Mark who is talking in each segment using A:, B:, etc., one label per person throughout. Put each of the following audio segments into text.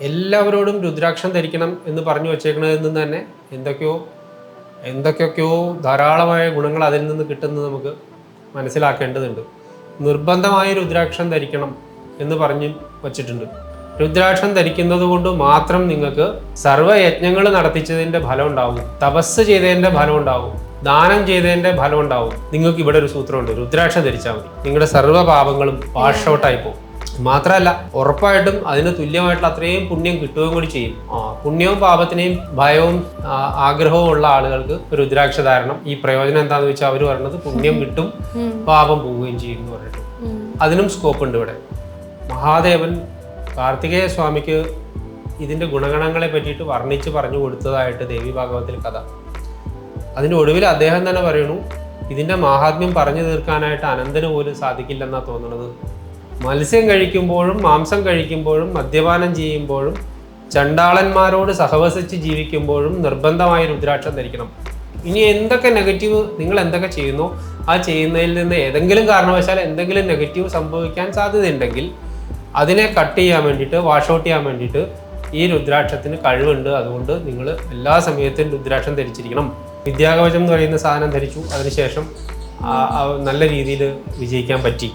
A: എല്ലാവരോടും രുദ്രാക്ഷം ധരിക്കണം എന്ന് പറഞ്ഞു വച്ചേക്കുന്നതിൽ നിന്ന് തന്നെ എന്തൊക്കെയൊക്കെയോ ധാരാളമായ ഗുണങ്ങൾ അതിൽ നിന്ന് കിട്ടുന്നത് നമുക്ക് മനസ്സിലാക്കേണ്ടതുണ്ട്. നിർബന്ധമായി രുദ്രാക്ഷം ധരിക്കണം എന്ന് പറഞ്ഞു വച്ചിട്ടുണ്ട്. രുദ്രാക്ഷം ധരിക്കുന്നത് കൊണ്ട് മാത്രം നിങ്ങൾക്ക് സർവ്വയജ്ഞങ്ങൾ നടത്തിച്ചതിൻ്റെ ഫലം ഉണ്ടാവും, തപസ് ചെയ്തതിൻ്റെ ഫലം ഉണ്ടാവും, ദാനം ചെയ്തതിൻ്റെ ഫലം ഉണ്ടാവും. നിങ്ങൾക്ക് ഇവിടെ ഒരു സൂത്രമുണ്ട്, രുദ്രാക്ഷം ധരിച്ചാൽ മതി, നിങ്ങളുടെ സർവ്വ പാപങ്ങളും വാഷ് ഔട്ടായി പോകും. മാത്രമല്ല ഉറപ്പായിട്ടും അതിന് തുല്യമായിട്ടുള്ള അത്രയും പുണ്യം കിട്ടുകയും കൂടി ചെയ്യും. പുണ്യവും പാപത്തിനെയും ഭയവും ആഗ്രഹവും ഉള്ള ആളുകൾക്ക് രുദ്രാക്ഷ ധാരണം ഈ പ്രയോജനം എന്താണെന്ന് വെച്ചാൽ അവർ പറയുന്നത് പുണ്യം കിട്ടും, പാപം പോവുകയും ചെയ്യും എന്ന് പറഞ്ഞിട്ട് അതിനും സ്കോപ്പ് ഉണ്ട് ഇവിടെ. മഹാദേവൻ കാർത്തികേയ സ്വാമിക്ക് ഇതിൻ്റെ ഗുണഗണങ്ങളെ പറ്റിയിട്ട് വർണ്ണിച്ച് പറഞ്ഞു കൊടുത്തതായിട്ട് ദേവി ഭാഗവത്തിൽ കഥ. അതിൻ്റെ ഒടുവിൽ അദ്ദേഹം തന്നെ പറയുന്നു, ഇതിൻ്റെ മാഹാത്മ്യം പറഞ്ഞു തീർക്കാനായിട്ട് അനന്തന് പോലും സാധിക്കില്ലെന്നാണ് തോന്നുന്നത്. മത്സ്യം കഴിക്കുമ്പോഴും മാംസം കഴിക്കുമ്പോഴും മദ്യപാനം ചെയ്യുമ്പോഴും ചണ്ടാളന്മാരോട് സഹവസിച്ച് ജീവിക്കുമ്പോഴും നിർബന്ധമായി രുദ്രാക്ഷം ധരിക്കണം. ഇനി എന്തൊക്കെ നെഗറ്റീവ് നിങ്ങൾ എന്തൊക്കെ ചെയ്യുന്നോ ആ ചെയ്യുന്നതിൽ നിന്ന് ഏതെങ്കിലും കാരണവശാൽ എന്തെങ്കിലും നെഗറ്റീവ് സംഭവിക്കാൻ സാധ്യതയുണ്ടെങ്കിൽ അതിനെ കട്ട് ചെയ്യാൻ വേണ്ടിയിട്ട്, വാഷ് ഔട്ട് ചെയ്യാൻ വേണ്ടിയിട്ട് ഈ രുദ്രാക്ഷത്തിന് കഴിവുണ്ട്. അതുകൊണ്ട് നിങ്ങൾ എല്ലാ സമയത്തും രുദ്രാക്ഷം ധരിച്ചിരിക്കണം. വിദ്യാകവചം എന്ന് പറയുന്ന സാധനം ധരിച്ചു, അതിനുശേഷം നല്ല രീതിയിൽ വിജയിക്കാൻ പറ്റി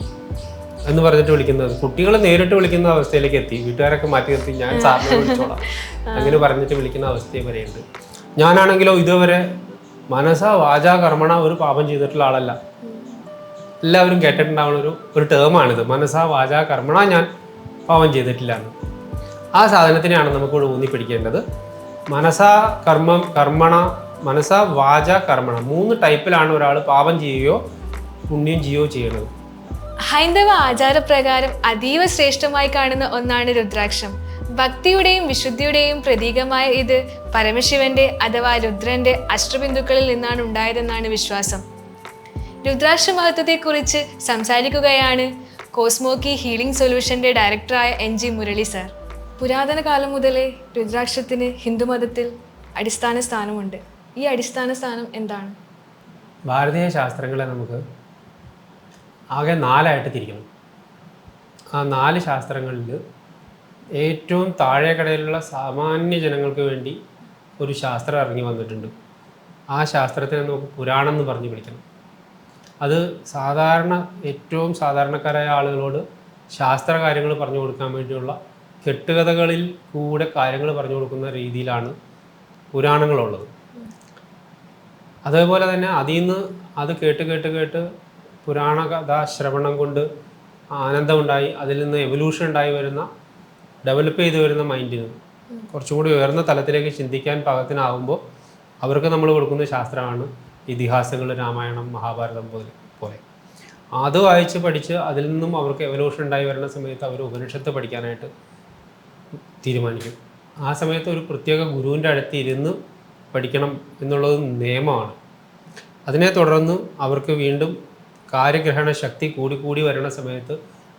A: എന്ന് പറഞ്ഞിട്ട് വിളിക്കുന്നത്. കുട്ടികൾ നേരിട്ട് വിളിക്കുന്ന അവസ്ഥയിലേക്ക് എത്തി. വീട്ടുകാരൊക്കെ മാറ്റി നിർത്തി ഞാൻ സാറിനെ വിളിച്ചോളാം അങ്ങനെ പറഞ്ഞിട്ട് വിളിക്കുന്ന അവസ്ഥയും വരെയുണ്ട്. ഞാനാണെങ്കിലോ ഇതുവരെ മനസ്സാ വാചാ കർമ്മണ ഒരു പാപം ചെയ്തിട്ടുള്ള ആളല്ല. എല്ലാവരും കേട്ടിട്ടുണ്ടാവുന്ന ഒരു ടേമാണിത്, മനസ്സാ വാചാ കർമ്മണ ഞാൻ പാപം ചെയ്തിട്ടില്ല എന്ന്. ആ സാധനത്തിനെയാണ് നമുക്ക് ഊന്നി പിടിക്കേണ്ടത്. മനസ്സാ കർമ്മണ, മനസ്സാ വാച കർമ്മണ, 3 ടൈപ്പിലാണ് ഒരാൾ പാപം ചെയ്യുകയോ പുണ്യം ചെയ്യുകയോ ചെയ്യുന്നത്.
B: ഹൈന്ദവ ആചാരപ്രകാരം അതീവ ശ്രേഷ്ഠമായി കാണുന്ന ഒന്നാണ് രുദ്രാക്ഷം. ഭക്തിയുടെയും വിശുദ്ധിയുടെയും പ്രതീകമായ ഇത് പരമശിവന്റെ അഥവാ രുദ്രന്റെ അഷ്ടബിന്ദുക്കളിൽ നിന്നാണ് ഉണ്ടായതെന്നാണ് വിശ്വാസം. രുദ്രാക്ഷ മഹത്വത്തെക്കുറിച്ച് സംസാരിക്കുകയാണ് കോസ്മോക്കി ഹീലിംഗ് സൊല്യൂഷന്റെ ഡയറക്ടറായ NG മുരളി സാർ. പുരാതന കാലം മുതലേ രുദ്രാക്ഷത്തിന് ഹിന്ദുമതത്തിൽ അടിസ്ഥാന സ്ഥാനമുണ്ട്. ഈ അടിസ്ഥാന സ്ഥാനം എന്താണ്?
A: ഭാരതീയ ശാസ്ത്രങ്ങളെ നമുക്ക് ആകെ 4ആയിട്ട് തിരിക്കണം. ആ 4 ശാസ്ത്രങ്ങളിൽ ഏറ്റവും താഴെക്കടയിലുള്ള സാമാന്യ ജനങ്ങൾക്ക് വേണ്ടി ഒരു ശാസ്ത്രം ഇറങ്ങി വന്നിട്ടുണ്ട്. ആ ശാസ്ത്രത്തിനെ നമുക്ക് പുരാണം എന്ന് പറഞ്ഞ് വിളിക്കണം. അത് ഏറ്റവും സാധാരണക്കാരായ ആളുകളോട് ശാസ്ത്ര കാര്യങ്ങൾ പറഞ്ഞു കൊടുക്കാൻ വേണ്ടിയുള്ള കെട്ടുകഥകളിൽ കൂടെ കാര്യങ്ങൾ പറഞ്ഞു കൊടുക്കുന്ന രീതിയിലാണ് പുരാണങ്ങളുള്ളത്. അതേപോലെ തന്നെ അതിൽ നിന്ന് അത് കേട്ട് പുരാണ കഥാ ശ്രവണം കൊണ്ട് ആനന്ദമുണ്ടായി അതിൽ നിന്ന് എവല്യൂഷൻ ഉണ്ടായി വരുന്ന, ഡെവലപ്പ് ചെയ്ത് വരുന്ന മൈൻഡിന് കുറച്ചും കൂടി ഉയർന്ന തലത്തിലേക്ക് ചിന്തിക്കാൻ പാകത്തിനാകുമ്പോൾ അവർക്ക് നമ്മൾ കൊടുക്കുന്ന ശാസ്ത്രമാണ് ഇതിഹാസങ്ങൾ, രാമായണം, മഹാഭാരതം പോലെ. അത് വായിച്ച് പഠിച്ച് അതിൽ നിന്നും അവർക്ക് എവല്യൂഷൻ ഉണ്ടായി വരുന്ന സമയത്ത് അവർ ഉപനിഷത്ത് പഠിക്കാനായിട്ട് തീരുമാനിക്കും. ആ സമയത്ത് ഒരു പ്രത്യേക ഗുരുവിൻ്റെ അടുത്ത് ഇരുന്ന് പഠിക്കണം എന്നുള്ളത് നിയമമാണ്. അതിനെ തുടർന്ന് അവർക്ക് വീണ്ടും കാര്യഗ്രഹണ ശക്തി കൂടി വരുന്ന സമയത്ത്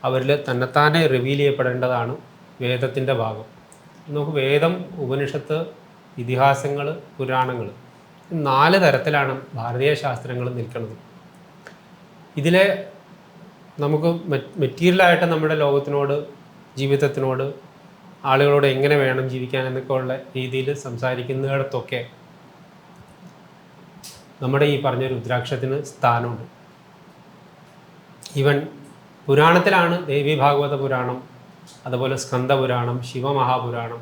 A: അവരിൽ തന്നെത്താനെ റിവീൽ ചെയ്യപ്പെടേണ്ടതാണ് വേദത്തിൻ്റെ ഭാഗം. നമുക്ക് വേദം, ഉപനിഷത്ത്, ഇതിഹാസങ്ങൾ, പുരാണങ്ങൾ 4 തരത്തിലാണ് ഭാരതീയ ശാസ്ത്രങ്ങൾ നിൽക്കുന്നത്. ഇതിലെ നമുക്ക് മെറ്റീരിയലായിട്ട് നമ്മുടെ ലോകത്തിനോട്, ജീവിതത്തിനോട്, ആളുകളോട് എങ്ങനെ വേണം ജീവിക്കാൻ എന്നൊക്കെ ഉള്ള രീതിയിൽ സംസാരിക്കുന്നിടത്തൊക്കെ നമ്മുടെ ഈ പറഞ്ഞ രുദ്രാക്ഷത്തിന് സ്ഥാനമുണ്ട്. ഈവൻ പുരാണത്തിലാണ് ദേവി ഭാഗവത പുരാണം, അതുപോലെ സ്കന്ദപുരാണം, ശിവമഹാപുരാണം,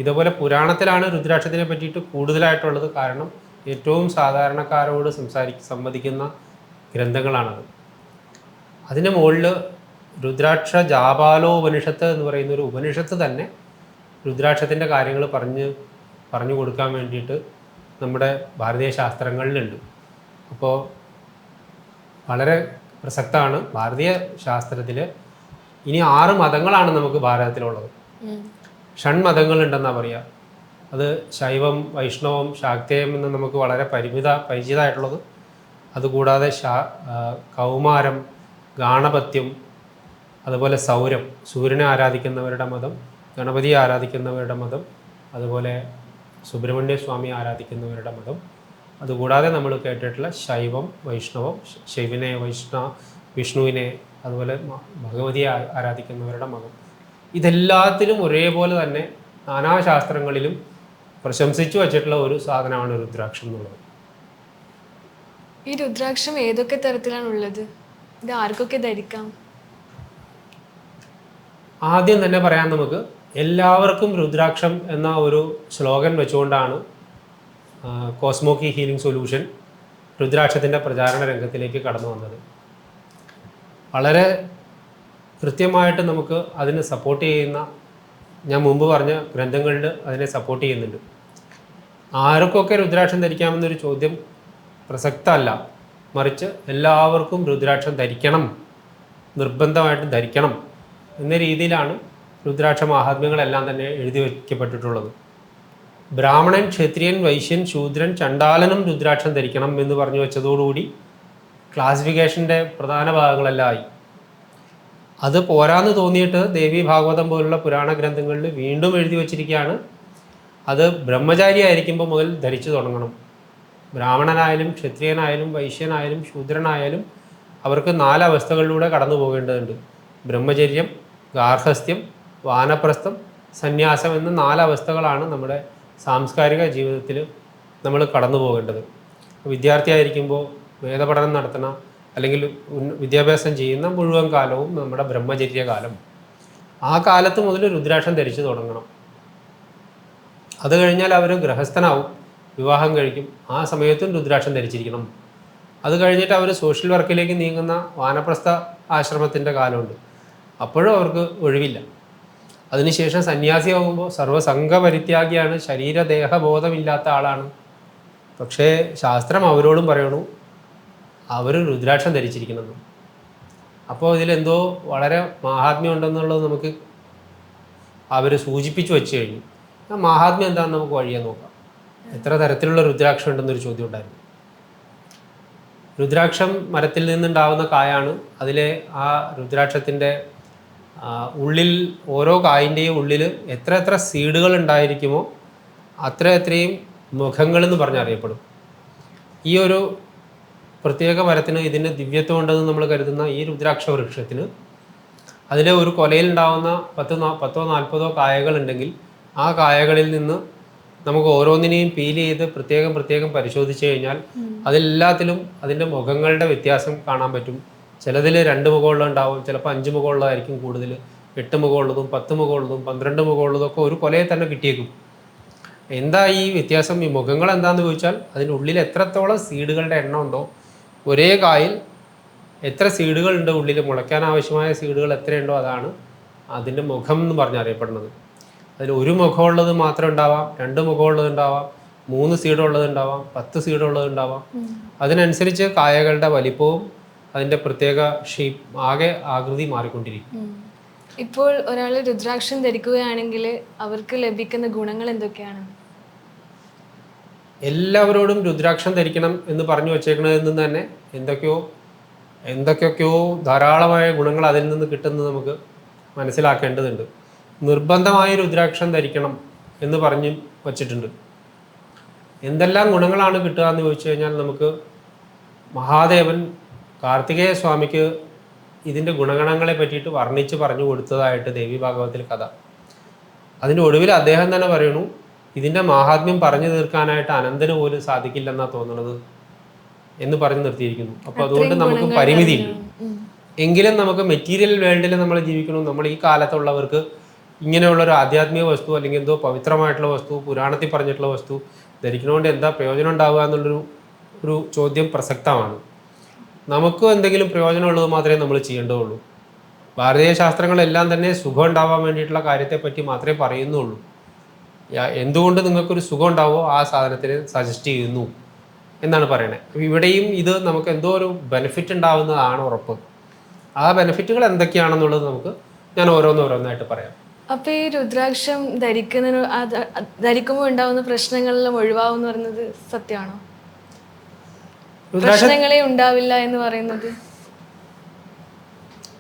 A: ഇതുപോലെ പുരാണത്തിലാണ് രുദ്രാക്ഷത്തിനെ പറ്റിയിട്ട് കൂടുതലായിട്ടുള്ളത്. കാരണം ഏറ്റവും സാധാരണക്കാരോട് സംവദിക്കുന്ന ഗ്രന്ഥങ്ങളാണത്. അതിന് മുകളിൽ രുദ്രാക്ഷ ജാപാലോപനിഷത്ത് എന്ന് പറയുന്ന ഒരു ഉപനിഷത്ത് തന്നെ രുദ്രാക്ഷത്തിൻ്റെ കാര്യങ്ങൾ പറഞ്ഞു കൊടുക്കാൻ വേണ്ടിയിട്ട് നമ്മുടെ ഭാരതീയ ശാസ്ത്രങ്ങളിലുണ്ട്. അപ്പോൾ വളരെ പ്രസക്തമാണ്. ഭാരതീയ ശാസ്ത്രത്തിൽ ഇനി 6 മതങ്ങളാണ് നമുക്ക് ഭാരതത്തിലുള്ളത്. ഷൺമതങ്ങളുണ്ടെന്നാണ് പറയുക. അത് ശൈവം, വൈഷ്ണവം, ശാക്തേയം എന്ന് നമുക്ക് വളരെ പരിചിതമായിട്ടുള്ളത്. അതുകൂടാതെ കൗമാരം, ഗാണപത്യം, അതുപോലെ സൗരം, സൂര്യനെ ആരാധിക്കുന്നവരുടെ മതം, ഗണപതിയെ ആരാധിക്കുന്നവരുടെ മതം, അതുപോലെ സുബ്രഹ്മണ്യ സ്വാമിയെ ആരാധിക്കുന്നവരുടെ മതം, അതുകൂടാതെ നമ്മൾ കേട്ടിട്ടുള്ള ശൈവം, വൈഷ്ണവം, ശൈവനെ, വിഷ്ണുവിനെ, അതുപോലെ ഭഗവതിയെ ആരാധിക്കുന്നവരുടെ മതം. ഇതെല്ലാത്തിലും ഒരേപോലെ തന്നെ നാനാശാസ്ത്രങ്ങളിലും പ്രശംസിച്ചു വച്ചിട്ടുള്ള ഒരു സാധനമാണ് രുദ്രാക്ഷം എന്നുള്ളത്.
B: ഈ രുദ്രാക്ഷം ഏതൊക്കെ തരത്തിലാണ് ഉള്ളത്? ഇത് ആർക്കൊക്കെ ധരിക്കാം?
A: ആദ്യം തന്നെ പറയാൻ നമുക്ക് എല്ലാവർക്കും രുദ്രാക്ഷം എന്ന ഒരു സ്ലോഗൻ വെച്ചുകൊണ്ടാണ് കോസ്മോക്കി ഹീലിംഗ് സൊല്യൂഷൻ രുദ്രാക്ഷത്തിൻ്റെ പ്രചാരണ രംഗത്തിലേക്ക് കടന്നു വന്നത്. വളരെ കൃത്യമായിട്ട് നമുക്ക് അതിനെ സപ്പോർട്ട് ചെയ്യുന്ന, ഞാൻ മുമ്പ് പറഞ്ഞ ഗ്രന്ഥങ്ങളിൽ അതിനെ സപ്പോർട്ട് ചെയ്യുന്നുണ്ട്. ആർക്കൊക്കെ രുദ്രാക്ഷം ധരിക്കാമെന്നൊരു ചോദ്യം പ്രസക്തമല്ല, മറിച്ച് എല്ലാവർക്കും രുദ്രാക്ഷം ധരിക്കണം, നിർബന്ധമായിട്ടും ധരിക്കണം എന്ന രീതിയിലാണ് രുദ്രാക്ഷ മഹാത്മ്യങ്ങളെല്ലാം തന്നെ എഴുതി വയ്ക്കപ്പെട്ടിട്ടുള്ളത്. ബ്രാഹ്മണൻ, ക്ഷത്രിയൻ, വൈശ്യൻ, ശൂദ്രൻ, ചണ്ടാലനും രുദ്രാക്ഷം ധരിക്കണം എന്ന് പറഞ്ഞു വെച്ചതോടുകൂടി ക്ലാസിഫിക്കേഷൻ്റെ പ്രധാന ഭാഗങ്ങളെല്ലാം ആയി. അത് പോരാന്ന് തോന്നിയിട്ട് ദേവി ഭാഗവതം പോലുള്ള പുരാണ ഗ്രന്ഥങ്ങളിൽ വീണ്ടും എഴുതി വച്ചിരിക്കുകയാണ്, അത് ബ്രഹ്മചാരി ആയിരിക്കുമ്പോൾ മുതൽ ധരിച്ചു തുടങ്ങണം. ബ്രാഹ്മണനായാലും ക്ഷത്രിയനായാലും വൈശ്യനായാലും ശൂദ്രനായാലും അവർക്ക് 4 അവസ്ഥകളിലൂടെ കടന്നു പോകേണ്ടതുണ്ട്. ബ്രഹ്മചര്യം, ഗാർഹസ്ഥ്യം, വാനപ്രസ്ഥം, സന്യാസം എന്ന 4 അവസ്ഥകളാണ് നമ്മുടെ സാംസ്കാരിക ജീവിതത്തിൽ നമ്മൾ കടന്നു പോകേണ്ടത്. വിദ്യാർത്ഥിയായിരിക്കുമ്പോൾ വേദപഠനം നടത്തണം, അല്ലെങ്കിൽ വിദ്യാഭ്യാസം ചെയ്യുന്ന മുഴുവൻ കാലവും നമ്മുടെ ബ്രഹ്മചര്യ കാലം. ആ കാലത്ത് മുതൽ രുദ്രാക്ഷം ധരിച്ചു തുടങ്ങണം. അത് കഴിഞ്ഞാൽ അവർ ഗൃഹസ്ഥനാവും, വിവാഹം കഴിക്കും, ആ സമയത്തും രുദ്രാക്ഷം ധരിച്ചിരിക്കണം. അത് കഴിഞ്ഞിട്ട് അവർ സോഷ്യൽ വർക്കിലേക്ക് നീങ്ങുന്ന വാനപ്രസ്ഥ ആശ്രമത്തിൻ്റെ കാലമുണ്ട്, അപ്പോഴും അവർക്ക് ഒഴിവില്ല. അതിനുശേഷം സന്യാസിയാകുമ്പോൾ സർവ്വസംഘ പരിത്യാഗിയാണ്, ശരീരദേഹബോധമില്ലാത്ത ആളാണ്. പക്ഷേ ശാസ്ത്രം അവരോടും പറയണു അവർ രുദ്രാക്ഷം ധരിച്ചിരിക്കണമെന്ന്. അപ്പോൾ ഇതിലെന്തോ വളരെ മാഹാത്മ്യം ഉണ്ടെന്നുള്ളത് നമുക്ക് അവർ സൂചിപ്പിച്ചു വെച്ച് കഴിഞ്ഞു. ആ മാഹാത്മ്യം എന്താണെന്ന് നമുക്ക് വഴിയെ നോക്കാം. എത്ര തരത്തിലുള്ള രുദ്രാക്ഷം ഉണ്ടെന്നൊരു ചോദ്യം ഉണ്ടായിരുന്നു. രുദ്രാക്ഷം മരത്തിൽ നിന്നുണ്ടാവുന്ന കായാണ്. അതിലെ ആ രുദ്രാക്ഷത്തിൻ്റെ ഉള്ളിൽ, ഓരോ കായിൻ്റെയും ഉള്ളിൽ എത്ര സീഡുകൾ ഉണ്ടായിരിക്കുമോ അത്രയും മുഖങ്ങളെന്ന് പറഞ്ഞറിയപ്പെടും. ഈ ഒരു പ്രത്യേക മരത്തിന് ഇതിൻ്റെ ദിവ്യത്വം ഉണ്ടെന്ന് നമ്മൾ കരുതുന്ന ഈ രുദ്രാക്ഷ വൃക്ഷത്തിന് അതിലെ ഒരു കൊലയിലുണ്ടാവുന്ന 10 40 കായകളുണ്ടെങ്കിൽ ആ കായകളിൽ നിന്ന് നമുക്ക് ഓരോന്നിനെയും പീൽ ചെയ്ത് പ്രത്യേകം പരിശോധിച്ച് കഴിഞ്ഞാൽ അതിലെല്ലാത്തിലും അതിൻ്റെ മുഖങ്ങളുടെ വ്യത്യാസം കാണാൻ പറ്റും. ചിലതിൽ 2 മുഖമുള്ളതുണ്ടാവും, ചിലപ്പോൾ 5 മുഖമുള്ളതായിരിക്കും കൂടുതൽ, 8 മുഖമുള്ളതും 10 മുഖമുള്ളതും 12 മുഖമുള്ളതും ഒക്കെ ഒരു കൊലയെ തന്നെ കിട്ടിയേക്കും. എന്താ ഈ വ്യത്യാസം? ഈ മുഖങ്ങൾ എന്താണെന്ന് ചോദിച്ചാൽ അതിൻ്റെ ഉള്ളിൽ എത്രത്തോളം സീഡുകളുടെ എണ്ണം ഉണ്ടോ, ഒരേ കായിൽ എത്ര സീഡുകളുണ്ട് ഉള്ളിൽ, മുളയ്ക്കാൻ ആവശ്യമായ സീഡുകൾ എത്രയുണ്ടോ അതാണ് അതിൻ്റെ മുഖം എന്ന് പറഞ്ഞറിയപ്പെടുന്നത്. അതിൽ 1 മുഖമുള്ളത് മാത്രം ഉണ്ടാവാം, 2 മുഖമുള്ളത് ഉണ്ടാവാം, 3 സീഡുള്ളത് ഉണ്ടാവാം, 10 സീഡുള്ളത് ഉണ്ടാവാം. അതിനനുസരിച്ച് കായകളുടെ വലിപ്പവും അതിൻ്റെ പ്രത്യേക ഷേപ്പ്, ആകെ ആകൃതി മാറിക്കൊണ്ടിരിക്കും.
B: ഇപ്പോൾ ഒരാൾ രുദ്രാക്ഷം ധരിക്കുകയാണെങ്കിൽ അവർക്ക് ലഭിക്കുന്ന ഗുണങ്ങൾ എന്തൊക്കെയാണ്?
A: എല്ലാവരോടും രുദ്രാക്ഷം ധരിക്കണം എന്ന് പറഞ്ഞു വച്ചേക്കുന്നതിൽ നിന്ന് തന്നെ എന്തൊക്കെയൊക്കെയോ ധാരാളമായ ഗുണങ്ങൾ അതിൽ നിന്ന് കിട്ടുന്നത് നമുക്ക് മനസ്സിലാക്കേണ്ടതുണ്ട്. നിർബന്ധമായി രുദ്രാക്ഷം ധരിക്കണം എന്ന് പറഞ്ഞു വച്ചിട്ടുണ്ട്. എന്തെല്ലാം ഗുണങ്ങളാണ് കിട്ടുക എന്ന് ചോദിച്ചു കഴിഞ്ഞാൽ നമുക്ക് മഹാദേവൻ കാർത്തികേയ സ്വാമിക്ക് ഇതിൻ്റെ ഗുണഗണങ്ങളെ പറ്റിയിട്ട് വർണ്ണിച്ച് പറഞ്ഞു കൊടുത്തതായിട്ട് ദേവി ഭാഗവത്തിൽ കഥ. അതിൻ്റെ ഒടുവിൽ അദ്ദേഹം തന്നെ പറയണു, ഇതിൻ്റെ മാഹാത്മ്യം പറഞ്ഞു തീർക്കാനായിട്ട് അനന്തന് പോലും സാധിക്കില്ലെന്നാണ് തോന്നുന്നത് എന്ന് പറഞ്ഞു നിർത്തിയിരിക്കുന്നു. അപ്പോൾ അതുകൊണ്ട് നമുക്ക് പരിമിതിയുണ്ട്. എങ്കിലും നമുക്ക് മെറ്റീരിയൽ വേൾഡിൽ നമ്മൾ ജീവിക്കണം. നമ്മൾ ഈ കാലത്തുള്ളവർക്ക് ഇങ്ങനെയുള്ളൊരു ആധ്യാത്മിക വസ്തു അല്ലെങ്കിൽ എന്തോ പവിത്രമായിട്ടുള്ള വസ്തു, പുരാണത്തിൽ പറഞ്ഞിട്ടുള്ള വസ്തു ധരിക്കണോണ്ട് എന്താ പ്രയോജനം ഉണ്ടാവുക എന്നുള്ളൊരു ചോദ്യം പ്രസക്തമാണ്. നമുക്ക് എന്തെങ്കിലും പ്രയോജനമുള്ളത് മാത്രമേ നമ്മൾ ചെയ്യേണ്ടതുള്ളൂ. ഭാരതീയ ശാസ്ത്രങ്ങളെല്ലാം തന്നെ സുഖം ഉണ്ടാവാൻ വേണ്ടിയിട്ടുള്ള കാര്യത്തെപ്പറ്റി മാത്രമേ പറയുന്നുള്ളൂ. എന്തുകൊണ്ട് നിങ്ങൾക്കൊരു സുഖം ഉണ്ടാവുമോ ആ സാധനത്തിന് സജസ്റ്റ് ചെയ്യുന്നു എന്നാണ് പറയണത്. ഇവിടെയും ഇത് നമുക്ക് എന്തോ ഒരു ബെനിഫിറ്റ് ഉണ്ടാവുന്നതാണ് ഉറപ്പ്. ആ ബെനിഫിറ്റുകൾ എന്തൊക്കെയാണെന്നുള്ളത് ഞാൻ ഓരോന്നായിട്ട് പറയാം.
B: അപ്പൊ ഈ രുദ്രാക്ഷം ധരിക്കുമ്പോൾ ഉണ്ടാവുന്ന പ്രശ്നങ്ങളെല്ലാം ഒഴിവാകും എന്ന് പറയുന്നത് സത്യമാണോ? പ്രശ്നങ്ങളെ ഉണ്ടാവില്ല എന്ന് പറയുന്നത്?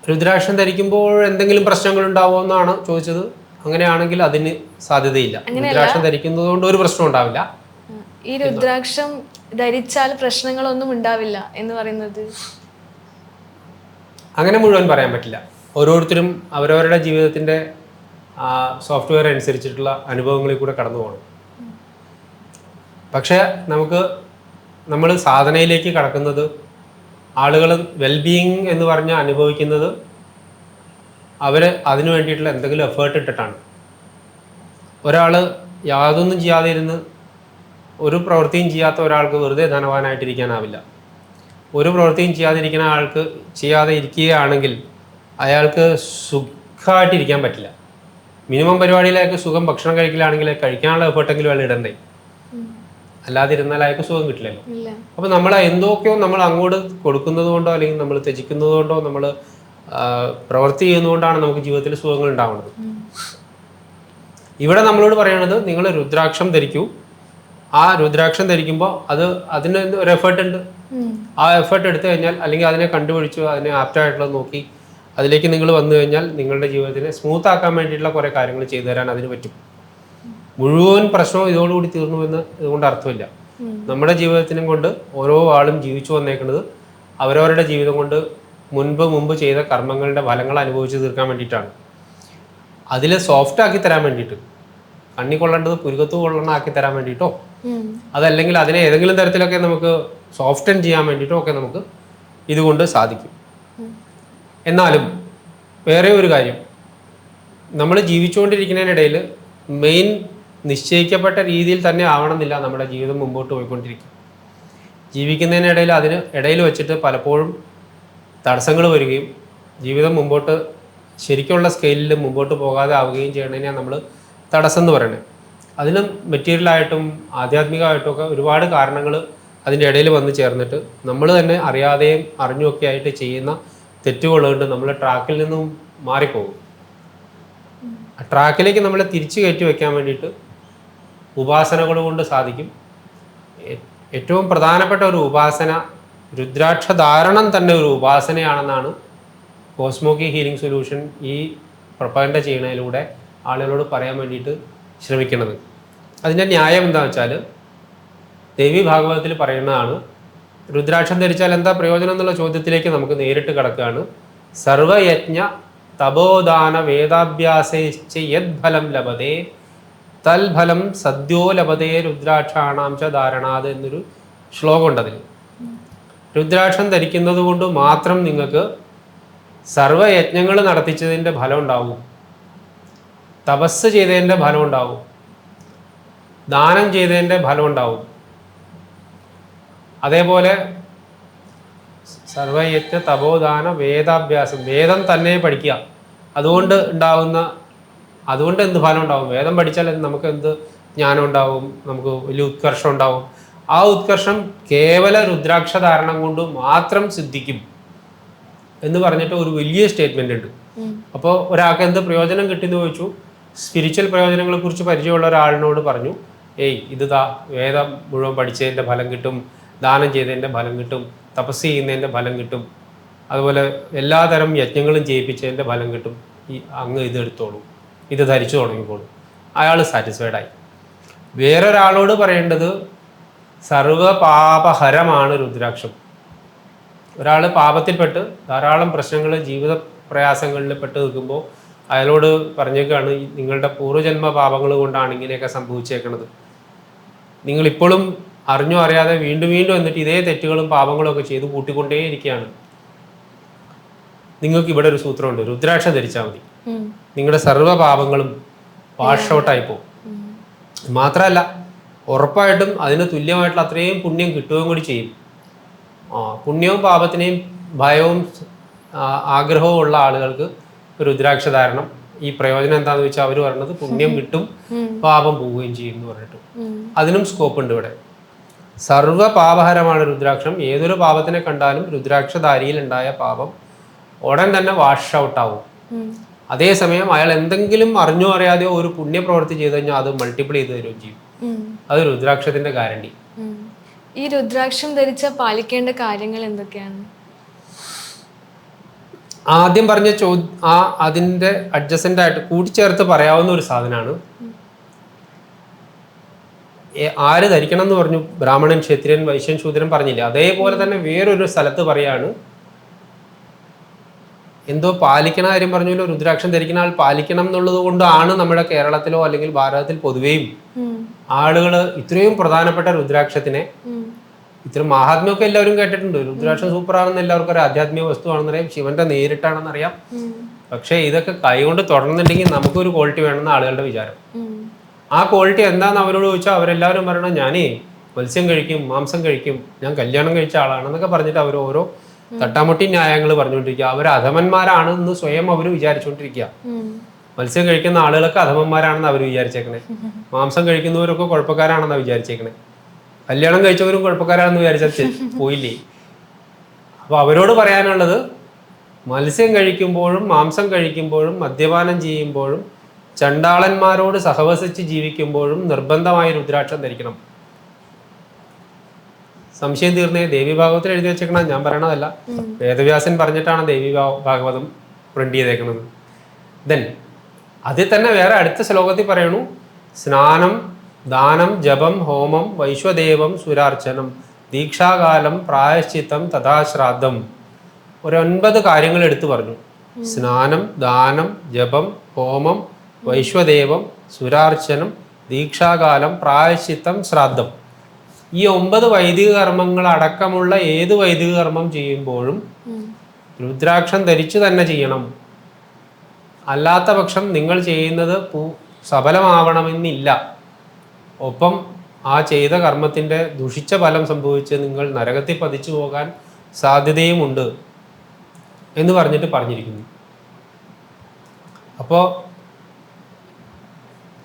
A: രുദ്രാക്ഷം ധരിക്കുമ്പോൾ എന്തെങ്കിലും പ്രശ്നങ്ങൾ ഉണ്ടാവുമോ എന്നാണ് ചോദിച്ചത്. അങ്ങനെയാണെങ്കിൽ അതിന് സാധ്യതയില്ല. രുദ്രാക്ഷം ധരിക്കുന്നത് കൊണ്ട് ഒരു പ്രശ്നം ഉണ്ടാവില്ല.
B: ഈ രുദ്രാക്ഷം ധരിച്ചാൽ പ്രശ്നങ്ങളൊന്നും ഉണ്ടാവില്ല എന്ന് പറയുന്നത്
A: അങ്ങനെ മുഴുവൻ പറയാൻ പറ്റില്ല. ഓരോരുത്തരും അവരവരുടെ ജീവിതത്തിൻ്റെ സോഫ്റ്റ്വെയർ അനുസരിച്ചിട്ടുള്ള അനുഭവങ്ങളിൽ കൂടെ കടന്നു പോകണം. പക്ഷേ നമ്മൾ സാധനയിലേക്ക് കടക്കുന്നത് ആളുകൾ വെൽബീയിങ് എന്ന് പറഞ്ഞ് അനുഭവിക്കുന്നത് അവർ അതിനു വേണ്ടിയിട്ടുള്ള എന്തെങ്കിലും എഫേർട്ട് ഇട്ടിട്ടാണ്. ഒരാൾ യാതൊന്നും ചെയ്യാതെ ഇരുന്ന് ഒരു പ്രവൃത്തിയും ചെയ്യാത്ത ഒരാൾക്ക് വെറുതെ ധനവാനായിട്ടിരിക്കാനാവില്ല. ഒരു പ്രവൃത്തിയും ചെയ്യാതെ ഇരിക്കുകയാണെങ്കിൽ അയാൾക്ക് സുഖമായിട്ടിരിക്കാൻ പറ്റില്ല. മിനിമം പരിപാടിയിലേക്ക് സുഖം ഭക്ഷണം കഴിക്കലാണെങ്കിൽ കഴിക്കാനുള്ള എഫേർട്ടെങ്കിലും അയാൾ ഇടണ്ടേ, അല്ലാതെ ഇരുന്നാൽ അയാൾക്ക് സുഖം കിട്ടില്ലല്ലോ. അപ്പോൾ നമ്മൾ എന്തൊക്കെയോ നമ്മൾ അങ്ങോട്ട് കൊടുക്കുന്നത് കൊണ്ടോ അല്ലെങ്കിൽ നമ്മൾ ത്യജിക്കുന്നത് കൊണ്ടോ നമ്മൾ പ്രവൃത്തി ചെയ്യുന്നതുകൊണ്ടാണ് നമുക്ക് ജീവിതത്തിൽ സുഖങ്ങൾ ഉണ്ടാവുന്നത്. ഇവിടെ നമ്മളോട് പറയണത് നിങ്ങൾ രുദ്രാക്ഷം ധരിക്കൂ. ആ രുദ്രാക്ഷം ധരിക്കുമ്പോൾ അതിന് ഒരു എഫേർട്ട് ഉണ്ട്. ആ എഫേർട്ട് എടുത്തു കഴിഞ്ഞാൽ അല്ലെങ്കിൽ അതിനെ കണ്ടുപിടിച്ചു അതിനെ ആപ്റ്റായിട്ടുള്ളത് നോക്കി അതിലേക്ക് നിങ്ങൾ വന്നു കഴിഞ്ഞാൽ നിങ്ങളുടെ ജീവിതത്തിനെ സ്മൂത്ത് ആക്കാൻ വേണ്ടിയിട്ടുള്ള കുറേ കാര്യങ്ങൾ ചെയ്തു തരാൻ അതിന് പറ്റും. മുഴുവൻ പ്രശ്നവും ഇതോടുകൂടി തീർന്നു എന്ന് ഇതുകൊണ്ട് അർത്ഥമില്ല. നമ്മുടെ ജീവിതത്തിനും കൊണ്ട് ഓരോ ആളും ജീവിച്ചു വന്നേക്കുന്നത് അവരവരുടെ ജീവിതം കൊണ്ട് മുമ്പ് ചെയ്ത കർമ്മങ്ങളുടെ ഫലങ്ങൾ അനുഭവിച്ച് തീർക്കാൻ വേണ്ടിയിട്ടാണ്. അതിൽ സോഫ്റ്റ് ആക്കി തരാൻ വേണ്ടിയിട്ട്, കണ്ണി കൊള്ളേണ്ടത് പുരുകത്ത് കൊള്ളണ ആക്കി തരാൻ വേണ്ടിയിട്ടോ അതല്ലെങ്കിൽ അതിനെ ഏതെങ്കിലും തരത്തിലൊക്കെ നമുക്ക് സോഫ്റ്റൻ ചെയ്യാൻ വേണ്ടിയിട്ടോ ഒക്കെ നമുക്ക് ഇതുകൊണ്ട് സാധിക്കും. എന്നാലും വേറെ ഒരു കാര്യം, നമ്മൾ ജീവിച്ചുകൊണ്ടിരിക്കുന്നതിനിടയിൽ മെയിൻ നിശ്ചയിക്കപ്പെട്ട രീതിയിൽ തന്നെ ആവണമെന്നില്ല നമ്മുടെ ജീവിതം മുമ്പോട്ട് പോയിക്കൊണ്ടിരിക്കും. ജീവിക്കുന്നതിനിടയിൽ അതിന് ഇടയിൽ വെച്ചിട്ട് പലപ്പോഴും തടസ്സങ്ങൾ വരികയും ജീവിതം മുമ്പോട്ട് ശരിക്കുള്ള സ്കെയിലിൽ മുമ്പോട്ട് പോകാതെ ആവുകയും ചെയ്യണതിനാണ് നമ്മൾ തടസ്സം എന്ന് പറയുന്നത്. അതിന് മെറ്റീരിയലായിട്ടും ആധ്യാത്മികമായിട്ടും ഒക്കെ ഒരുപാട് കാരണങ്ങൾ അതിൻ്റെ ഇടയിൽ വന്ന് ചേർന്നിട്ട് നമ്മൾ തന്നെ അറിയാതെയും അറിഞ്ഞുമൊക്കെ ആയിട്ട് ചെയ്യുന്ന തെറ്റുകളുണ്ട് നമ്മൾ ട്രാക്കിൽ നിന്നും മാറിപ്പോകും. ആ ട്രാക്കിലേക്ക് നമ്മളെ തിരിച്ചു കയറ്റി വയ്ക്കാൻ വേണ്ടിയിട്ട് ഉപാസനകൾ കൊണ്ട് സാധിക്കും. ഏറ്റവും പ്രധാനപ്പെട്ട ഒരു ഉപാസന രുദ്രാക്ഷ ധാരണം തന്നെ ഒരു ഉപാസനയാണെന്നാണ് കോസ്മോക്കി ഹീലിംഗ് സൊല്യൂഷൻ ഈ പ്രൊപ്പഗൻഡ ചെയ്യുന്നതിലൂടെ ആളുകളോട് പറയാൻ വേണ്ടിയിട്ട് ശ്രമിക്കുന്നത്. അതിൻ്റെ ന്യായം എന്താണെന്ന് വെച്ചാൽ ദേവി ഭാഗവതത്തിൽ പറയുന്നതാണ്. രുദ്രാക്ഷം ധരിച്ചാൽ എന്താ പ്രയോജനം എന്നുള്ള ചോദ്യത്തിലേക്ക് നമുക്ക് നേരിട്ട് കിടക്കുകയാണ്. സർവയജ്ഞ തപോദാന വേദാഭ്യാസേശ്ച യദ്ഫലം ലഭതേ തൽഫലം സദ്യോ ലഭതേ രുദ്രാക്ഷാണാം ച ധാരണാത് എന്നൊരു ശ്ലോകമുണ്ട്. അതിൽ രുദ്രാക്ഷം ധരിക്കുന്നത് കൊണ്ട് മാത്രം നിങ്ങൾക്ക് സർവയജ്ഞങ്ങൾ നടത്തിച്ചതിൻ്റെ ഫലം ഉണ്ടാവും, തപസ് ചെയ്തതിൻ്റെ ഫലം ഉണ്ടാവും, ദാനം ചെയ്തതിൻ്റെ ഫലം ഉണ്ടാവും. അതേപോലെ സർവയജ്ഞ തപോദാന വേദാഭ്യാസം, വേദം തന്നെ പഠിക്കുക, അതുകൊണ്ട് എന്ത് ഫലം ഉണ്ടാവും? വേദം പഠിച്ചാൽ നമുക്ക് എന്ത് ജ്ഞാനം ഉണ്ടാവും? നമുക്ക് വലിയ ഉത്കർഷം ഉണ്ടാവും. ആ ഉത്കർഷം കേവല രുദ്രാക്ഷ ധാരണം കൊണ്ട് മാത്രം സിദ്ധിക്കും എന്ന് പറഞ്ഞിട്ട് ഒരു വലിയ സ്റ്റേറ്റ്മെന്റ് ഉണ്ട്. അപ്പോൾ ഒരാൾക്ക് എന്ത് പ്രയോജനം കിട്ടിയെന്ന് ചോദിച്ചു. സ്പിരിച്വൽ പ്രയോജനങ്ങളെ കുറിച്ച് പരിചയമുള്ള ഒരാളിനോട് പറഞ്ഞു, ഇതാ വേദം മുഴുവൻ പഠിച്ചതിൻ്റെ ഫലം കിട്ടും, ദാനം ചെയ്തതിൻ്റെ ഫലം കിട്ടും, തപസ് ചെയ്യുന്നതിൻ്റെ ഫലം കിട്ടും, അതുപോലെ എല്ലാതരം യജ്ഞങ്ങളും ചെയ്യിപ്പിച്ചതിൻ്റെ ഫലം കിട്ടും, അങ്ങ് ഇതെടുത്തോളൂ, ഇത് ധരിച്ചു തുടങ്ങിക്കോളൂ. അയാൾ സാറ്റിസ്ഫൈഡായി. വേറൊരാളോട് പറയേണ്ടത് സർവപാപഹരമാണ് രുദ്രാക്ഷം. ഒരാൾ പാപത്തിൽപ്പെട്ട് ധാരാളം പ്രശ്നങ്ങൾ ജീവിത പ്രയാസങ്ങളിൽ പെട്ട് നിൽക്കുമ്പോൾ അയാളോട് പറഞ്ഞേക്കാണ്, നിങ്ങളുടെ പൂർവ്വജന്മ പാപങ്ങൾ കൊണ്ടാണ് ഇങ്ങനെയൊക്കെ സംഭവിച്ചേക്കുന്നത്. നിങ്ങളിപ്പോഴും അറിഞ്ഞോ അറിയാതെ വീണ്ടും എന്നിട്ട് ഇതേ തെറ്റുകളും പാപങ്ങളും ഒക്കെ ചെയ്ത് കൂട്ടിക്കൊണ്ടേയിരിക്കുകയാണ്. നിങ്ങൾക്ക് ഇവിടെ ഒരു സൂത്രമുണ്ട്, രുദ്രാക്ഷം ധരിച്ചാൽ മതി, നിങ്ങളുടെ സർവ്വ പാപങ്ങളും വാഷ് ഔട്ടായി പോകും. മാത്രമല്ല ഉറപ്പായിട്ടും അതിന് തുല്യമായിട്ടുള്ള അത്രയും പുണ്യം കിട്ടുകയും കൂടി ചെയ്യും. പുണ്യവും പാപത്തിനെയും ഭയവും ആഗ്രഹവും ഉള്ള ആളുകൾക്ക് രുദ്രാക്ഷ ധാരണം ഈ പ്രയോജനം എന്താണെന്ന് വെച്ചാൽ അവർ പറഞ്ഞത് പുണ്യം കിട്ടും, പാപം പോവുകയും ചെയ്യും എന്ന് പറഞ്ഞിട്ട് അതിനും സ്കോപ്പ് ഉണ്ട് ഇവിടെ. സർവ്വ പാപഹരമാണ് രുദ്രാക്ഷം. ഏതൊരു പാപത്തിനെ കണ്ടാലും രുദ്രാക്ഷധാരിയിൽ ഉണ്ടായ പാപം ഉടൻ തന്നെ വാഷ് ഔട്ട് ആവും. അതേസമയം അയാൾ എന്തെങ്കിലും അറിഞ്ഞോ അറിയാതെയോ ഒരു പുണ്യപ്രവൃത്തി ചെയ്ത് കഴിഞ്ഞാൽ അത് മൾട്ടിപ്ലൈ ചെയ്ത് തരുകയും ചെയ്യും. അത് രുദ്രാക്ഷത്തിന്റെ ഗ്യാരണ്ടി.
B: ഈ രുദ്രാക്ഷം ധരിച്ച പാലിക്കേണ്ട കാര്യങ്ങൾ എന്തൊക്കെയാണ്?
A: ആദ്യം പറഞ്ഞ അതിന്റെ അഡ്ജസ്റ്റന്റ് ആയിട്ട് കൂട്ടിച്ചേർത്ത് പറയാവുന്ന ഒരു സാധനമാണ്. ആര് ധരിക്കണം എന്ന് പറഞ്ഞു? ബ്രാഹ്മണൻ, ക്ഷത്രിയൻ, വൈശ്യൻ, ശൂദ്രൻ പറഞ്ഞില്ലേ? അതേപോലെ തന്നെ വേറൊരു സ്ഥലത്ത് പറയാണ്, എന്തോ പാലിക്കണ കാര്യം പറഞ്ഞല്ലോ, രുദ്രാക്ഷം ധരിക്കുന്ന ആൾ പാലിക്കണം എന്നുള്ളത് കൊണ്ടാണ് നമ്മുടെ കേരളത്തിലോ അല്ലെങ്കിൽ ഭാരതത്തിൽ പൊതുവെയും ആളുകൾ ഇത്രയും പ്രധാനപ്പെട്ട രുദ്രാക്ഷത്തിനെ ഇത്രയും മഹാത്മ്യമൊക്കെ എല്ലാവരും കേട്ടിട്ടുണ്ട്. രുദ്രാക്ഷം സൂപ്പറാണെന്ന് എല്ലാവർക്കും ഒരു ആധ്യാത്മിക വസ്തുവാണെന്നറിയാം, ശിവന്റെ നേരിട്ടാണെന്നറിയാം. പക്ഷേ ഇതൊക്കെ കൈകൊണ്ട് തുടർന്നുണ്ടെങ്കിൽ നമുക്കൊരു ക്വാളിറ്റി വേണമെന്ന് ആളുകളുടെ വിചാരം. ആ ക്വാളിറ്റി എന്താണെന്ന് അവരോട് ചോദിച്ചാൽ അവരെല്ലാവരും പറയണം, ഞാനേ മത്സ്യം കഴിക്കും, മാംസം കഴിക്കും, ഞാൻ കല്യാണം കഴിച്ച ആളാണെന്നൊക്കെ പറഞ്ഞിട്ട് അവർ ഓരോ തട്ടാമുട്ടി ന്യായങ്ങൾ പറഞ്ഞുകൊണ്ടിരിക്കുക. അവർ അധമന്മാരാണ് എന്ന് സ്വയം അവർ വിചാരിച്ചുകൊണ്ടിരിക്കുക. മത്സ്യം കഴിക്കുന്ന ആളുകളൊക്കെ അധമന്മാരാണെന്ന് അവർ വിചാരിച്ചേക്കണേ, മാംസം കഴിക്കുന്നവരൊക്കെ കുഴപ്പക്കാരാണെന്നാണ് വിചാരിച്ചേക്കണേ, കല്യാണം കഴിച്ചവരും കുഴപ്പക്കാരാണെന്ന് വിചാരിച്ചാൽ പോയില്ലേ. അപ്പോൾ അവരോട് പറയാനുള്ളത്, മത്സ്യം കഴിക്കുമ്പോഴും മാംസം കഴിക്കുമ്പോഴും മദ്യപാനം ചെയ്യുമ്പോഴും ചണ്ടാളന്മാരോട് സഹവസിച്ച് ജീവിക്കുമ്പോഴും നിർബന്ധമായി രുദ്രാക്ഷം ധരിക്കണം. സംശയം തീർന്നേ ദേവീഭാഗവത്തിൽ എഴുതി വെച്ചേക്കണം, ഞാൻ പറയണതല്ല. വേദവ്യാസൻ പറഞ്ഞിട്ടാണ് ദേവി ഭാഗവതം പ്രിന്റ് ചെയ്തേക്കുന്നത്. ദെൻ അതിൽ തന്നെ വേറെ അടുത്ത ശ്ലോകത്തിൽ പറയണു, സ്നാനം, ദാനം, ജപം, ഹോമം, വൈശ്വദേവം, സുരാർച്ചനം, ദീക്ഷാകാലം, പ്രായശ്ചിത്തം, തഥാശ്രാദ്ധം. ഒരു 9 കാര്യങ്ങൾ എടുത്തു പറഞ്ഞു. സ്നാനം, ദാനം, ജപം, ഹോമം, വൈശ്വദേവം, സുരാർച്ചനം, ദീക്ഷാകാലം, പ്രായശ്ചിത്തം, ശ്രാദ്ധം. ഈ 9 വൈദിക കർമ്മങ്ങൾ അടക്കമുള്ള ഏത് വൈദിക കർമ്മം ചെയ്യുമ്പോഴും രുദ്രാക്ഷം ധരിച്ചു തന്നെ ചെയ്യണം. അല്ലാത്ത പക്ഷം നിങ്ങൾ ചെയ്യുന്നത് സഫലമാവണമെന്നില്ല. ഒപ്പം ആ ചെയ്ത കർമ്മത്തിൻ്റെ ദുഷിച്ച ഫലം സംഭവിച്ച് നിങ്ങൾ നരകത്തിൽ പതിച്ചു പോകാൻ സാധ്യതയുമുണ്ട് എന്ന് പറഞ്ഞിരിക്കുന്നു. അപ്പോൾ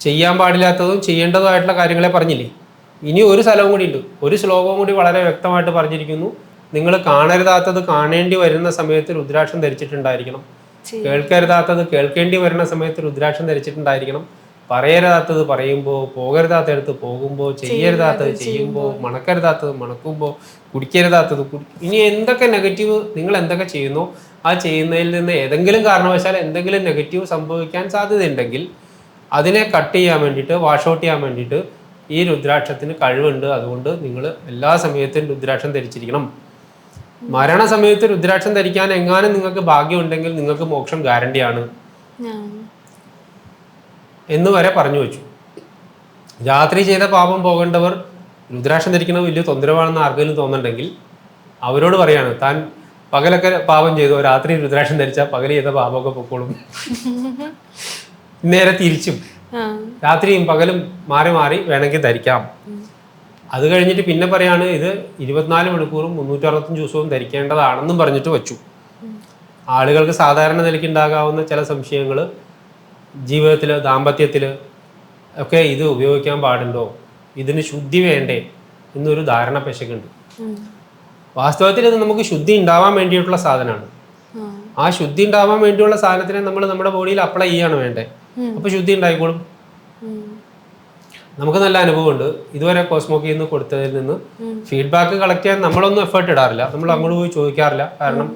A: ചെയ്യാൻ പാടില്ലാത്തതും ചെയ്യേണ്ടതുമായിട്ടുള്ള കാര്യങ്ങളെ പറഞ്ഞില്ലേ. ഇനി ഒരു സ്ഥലവും കൂടി ഉണ്ട്, ഒരു ശ്ലോകവും കൂടി വളരെ വ്യക്തമായിട്ട് പറഞ്ഞിരിക്കുന്നു. നിങ്ങൾ കാണരുതാത്തത് കാണേണ്ടി വരുന്ന സമയത്ത് രുദ്രാക്ഷം ധരിച്ചിട്ടുണ്ടായിരിക്കണം, കേൾക്കരുതാത്തത് കേൾക്കേണ്ടി വരുന്ന സമയത്ത് രുദ്രാക്ഷം ധരിച്ചിട്ടുണ്ടായിരിക്കണം, പറയരുതാത്തത് പറയുമ്പോൾ, പോകരുതാത്തടുത്ത് പോകുമ്പോൾ, ചെയ്യരുതാത്തത് ചെയ്യുമ്പോൾ, മണക്കരുതാത്തത് മണക്കുമ്പോൾ, കുടിക്കരുതാത്തത് ഇനി എന്തൊക്കെ നെഗറ്റീവ് നിങ്ങൾ എന്തൊക്കെ ചെയ്യുന്നു, ആ ചെയ്യുന്നതിൽ നിന്ന് ഏതെങ്കിലും കാരണവശാൽ എന്തെങ്കിലും നെഗറ്റീവ് സംഭവിക്കാൻ സാധ്യതയുണ്ടെങ്കിൽ അതിനെ കട്ട് ചെയ്യാൻ വേണ്ടിയിട്ട്, വാഷ് ഔട്ട് ചെയ്യാൻ വേണ്ടിയിട്ട് ഈ രുദ്രാക്ഷത്തിന് കഴിവുണ്ട്. അതുകൊണ്ട് നിങ്ങൾ എല്ലാ സമയത്തും രുദ്രാക്ഷം ധരിച്ചിരിക്കണം. മരണസമയത്ത് രുദ്രാക്ഷം ധരിക്കാൻ എങ്ങാനും നിങ്ങൾക്ക് ഭാഗ്യമുണ്ടെങ്കിൽ നിങ്ങൾക്ക് മോക്ഷം ഗ്യാരണ്ടിയാണ് എന്ന് വരെ പറഞ്ഞു വെച്ചു. രാത്രി ചെയ്ത പാപം പോകേണ്ടവർ രുദ്രാക്ഷം ധരിക്കുന്നത് വലിയ തൊന്തരവാണെന്ന് ആർക്കെങ്കിലും തോന്നുന്നുണ്ടെങ്കിൽ അവരോട് പറയാണ്, താൻ പകലൊക്കെ പാപം ചെയ്തു, രാത്രി രുദ്രാക്ഷം ധരിച്ചാൽ പകൽ ചെയ്ത പാപമൊക്കെ പൊക്കോളും. നേരെ തിരിച്ചും രാത്രിയും പകലും മാറി മാറി വേണമെങ്കിൽ ധരിക്കാം. അത് കഴിഞ്ഞിട്ട് പിന്നെ പറയാണ്, ഇത് 24 മണിക്കൂറും 365 ദിവസവും ധരിക്കേണ്ടതാണെന്നും പറഞ്ഞിട്ട് വെച്ചു. ആളുകൾക്ക് സാധാരണ നിലയ്ക്ക് ഉണ്ടാകാവുന്ന ചില സംശയങ്ങൾ, ജീവിതത്തിൽ ദാമ്പത്യത്തിൽ ഒക്കെ ഇത് ഉപയോഗിക്കാൻ പാടുണ്ടോ, ഇതിന് ശുദ്ധി വേണ്ടേ എന്നൊരു ധാരണ പെശകുണ്ട്. വാസ്തവത്തിൽ ഇത് നമുക്ക് ശുദ്ധി ഉണ്ടാവാൻ വേണ്ടിയിട്ടുള്ള സാധനമാണ്. ആ ശുദ്ധി ഉണ്ടാവാൻ വേണ്ടിയുള്ള സാധനത്തിനെ നമ്മൾ നമ്മുടെ ബോഡിയിൽ അപ്ലൈ ചെയ്യാണ് വേണ്ടേ. അപ്പൊ ശുദ്ധി ഉണ്ടായിക്കോളും. നമുക്ക് നല്ല അനുഭവമുണ്ട്. ഇതുവരെ കോസ്മോക്കിൽ നിന്ന് കൊടുത്തതിൽ നിന്ന് ഫീഡ്ബാക്ക് കളക്ട് ചെയ്യാൻ നമ്മളൊന്നും എഫേർട്ട് ഇടാറില്ല, നമ്മൾ അങ്ങോട്ട് പോയി ചോദിക്കാറില്ല. കാരണം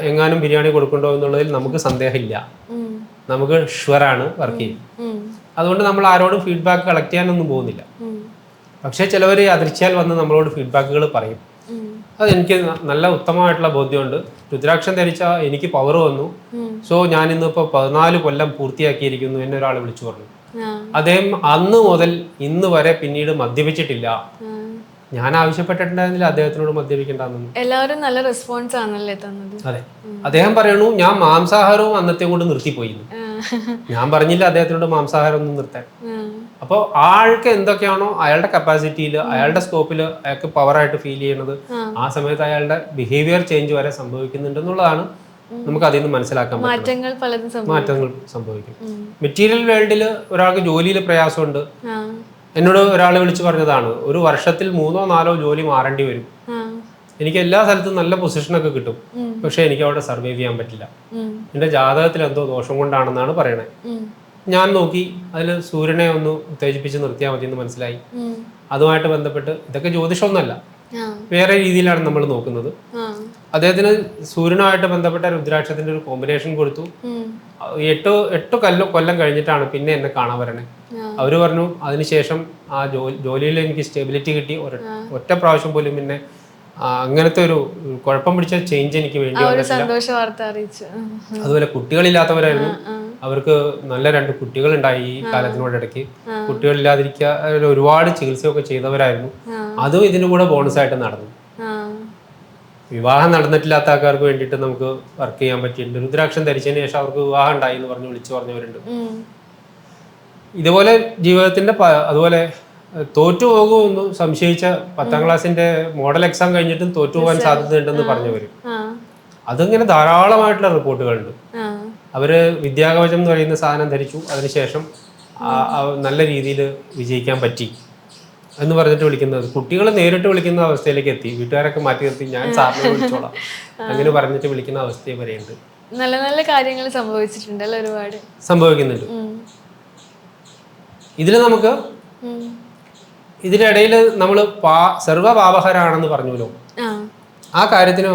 A: എങ്ങാനും ബിരിയാണി കൊടുക്കണ്ടോ എന്നുള്ളതിൽ നമുക്ക് സന്ദേഹമില്ല, നമുക്ക് ഷുവറാണ് വർക്ക് ചെയ്യും. അതുകൊണ്ട് നമ്മൾ ആരോടും ഫീഡ്ബാക്ക് കളക്ട് ചെയ്യാനൊന്നും പോകുന്നില്ല. പക്ഷേ ചിലവർ അതിർച്ചയാൽ വന്ന് നമ്മളോട് ഫീഡ്ബാക്കുകൾ പറയും. അതെനിക്ക് നല്ല ഉത്തമമായിട്ടുള്ള ബോധ്യമുണ്ട്. രുദ്രാക്ഷം ധരിച്ച എനിക്ക് പവർ വന്നു, സോ ഞാൻ ഇന്നിപ്പോൾ 14 കൊല്ലം പൂർത്തിയാക്കിയിരിക്കുന്നു എന്നെ ഒരാൾ വിളിച്ചു പറഞ്ഞു. അദ്ദേഹം അന്ന് മുതൽ ഇന്ന് വരെ പിന്നീട് മദ്യപിച്ചിട്ടില്ല. ഞാൻ ആവശ്യപ്പെട്ടിട്ടുണ്ടായിരുന്നില്ല അദ്ദേഹത്തിനോട് മദ്യപിക്കണ്ടെന്ന്.
B: എല്ലാവരും നല്ല റെസ്പോൺസ് ആണല്ലേ തന്നത്.
A: അതെ, അദ്ദേഹം പറയണു ഞാൻ മാംസാഹാരവും അന്നത്തെ കൊണ്ട് നിർത്തിപ്പോയി. ഞാൻ പറഞ്ഞില്ല അദ്ദേഹത്തിനോട് മാംസാഹാരം ഒന്നും നിർത്താൻ. അപ്പോൾ ആൾക്ക് എന്തൊക്കെയാണോ അയാളുടെ കപ്പാസിറ്റിയിൽ, അയാളുടെ സ്കോപ്പിൽ അയാൾക്ക് പവറായിട്ട് ഫീൽ ചെയ്യുന്നത്, ആ സമയത്ത് അയാളുടെ ബിഹേവിയർ ചേഞ്ച് വരെ സംഭവിക്കുന്നുണ്ടെന്നുള്ളതാണ് നമുക്ക് അതിൽ നിന്ന് മനസ്സിലാക്കാൻ പറ്റും. മാറ്റങ്ങൾ സംഭവിക്കും. മെറ്റീരിയൽ വേൾഡിൽ ഒരാൾക്ക് ജോലിയിൽ പ്രയാസമുണ്ട്. എന്നോട് ഒരാൾ വിളിച്ചു പറഞ്ഞതാണ്, ഒരു വർഷത്തിൽ 3 or 4 ജോലി മാറേണ്ടി വരും. എനിക്ക് എല്ലാ സ്ഥലത്തും നല്ല പൊസിഷനൊക്കെ കിട്ടും, പക്ഷെ എനിക്ക് അവിടെ സർവൈവ് ചെയ്യാൻ പറ്റില്ല. എൻ്റെ ജാതകത്തിൽ എന്തോ ദോഷം കൊണ്ടാണെന്നാണ് പറയണേ. ഞാൻ നോക്കി, അതിൽ സൂര്യനെ ഒന്ന് ഉത്തേജിപ്പിച്ച് നിർത്തിയാൽ മതി എന്ന് മനസ്സിലായി. അതുമായിട്ട് ബന്ധപ്പെട്ട് ഇതൊക്കെ ജ്യോതിഷമൊന്നുമല്ല, വേറെ രീതിയിലാണ് നമ്മൾ നോക്കുന്നത്. അദ്ദേഹത്തിന് സൂര്യനുമായിട്ട് ബന്ധപ്പെട്ട രുദ്രാക്ഷത്തിന്റെ ഒരു കോമ്പിനേഷൻ കൊടുത്തു. 8 കൊല്ലം കഴിഞ്ഞിട്ടാണ് പിന്നെ എന്നെ കാണാൻ വരണേ. അവര് പറഞ്ഞു അതിനുശേഷം ആ ജോലിയിൽ എനിക്ക് സ്റ്റെബിലിറ്റി കിട്ടി. ഒറ്റ പ്രാവശ്യം പോലും പിന്നെ അങ്ങനത്തെ ഒരു കുഴപ്പം പിടിച്ച ചേഞ്ച് എനിക്ക് വേണ്ടി
B: ഒരു
A: വന്നിട്ടില്ല.
B: സന്തോഷ വാർത്ത അറിയിച്ചു.
A: അതുപോലെ കുട്ടികളില്ലാത്തവരായിരുന്നു, അവർക്ക് നല്ല 2 കുട്ടികളുണ്ടായി ഈ കാലത്തിനോടിടയ്ക്ക്. കുട്ടികളില്ലാതിരിക്കുക ഒരുപാട് ചികിത്സയൊക്കെ ചെയ്തവരായിരുന്നു. അതും ഇതിൻ്റെ കൂടെ ബോണസായിട്ട് നടന്നു. വിവാഹം നടന്നിട്ടില്ലാത്ത ആൾക്കാർക്ക് വേണ്ടിയിട്ട് നമുക്ക് വർക്ക് ചെയ്യാൻ പറ്റിയിട്ടുണ്ട്. രുദ്രാക്ഷം ധരിച്ചതിന് ശേഷം അവർക്ക് വിവാഹം ഉണ്ടായി എന്ന് പറഞ്ഞ് വിളിച്ചു പറഞ്ഞവരുണ്ട്. ഇതുപോലെ ജീവിതത്തിന്റെ അതുപോലെ തോറ്റു പോകുമെന്ന് സംശയിച്ച 10ാം ക്ലാസ്സിന്റെ മോഡൽ എക്സാം കഴിഞ്ഞിട്ടും തോറ്റുപോകാൻ സാധ്യതയുണ്ടെന്ന് പറഞ്ഞവര്, അതിങ്ങനെ ധാരാളമായിട്ടുള്ള റിപ്പോർട്ടുകളുണ്ട്. അവര് വിദ്യാകവചം എന്ന് പറയുന്ന സാധനം ധരിച്ചു, അതിനുശേഷം നല്ല രീതിയിൽ വിജയിക്കാൻ പറ്റി എന്ന് പറഞ്ഞിട്ട് വിളിക്കുന്നത്. കുട്ടികൾ നേരിട്ട് വിളിക്കുന്ന അവസ്ഥയിലേക്ക് എത്തി. വീട്ടുകാരൊക്കെ മാറ്റി നിർത്തി ഞാൻ സാറിനെ വിളിച്ചോളാം അങ്ങനെ പറഞ്ഞിട്ട് വിളിക്കുന്ന അവസ്ഥയെ വരെയുണ്ട്.
B: നല്ല നല്ല കാര്യങ്ങൾ സംഭവിച്ചിട്ടുണ്ടല്ലോ, ഒരുപാട് സംഭവിക്കുന്നുണ്ട്.
A: ഇതിൽ നമുക്ക് ഇതിനിടയിൽ നമ്മൾ സർവ്വപാപഹരാണെന്ന് പറഞ്ഞല്ലോ. ആ കാര്യത്തിനെ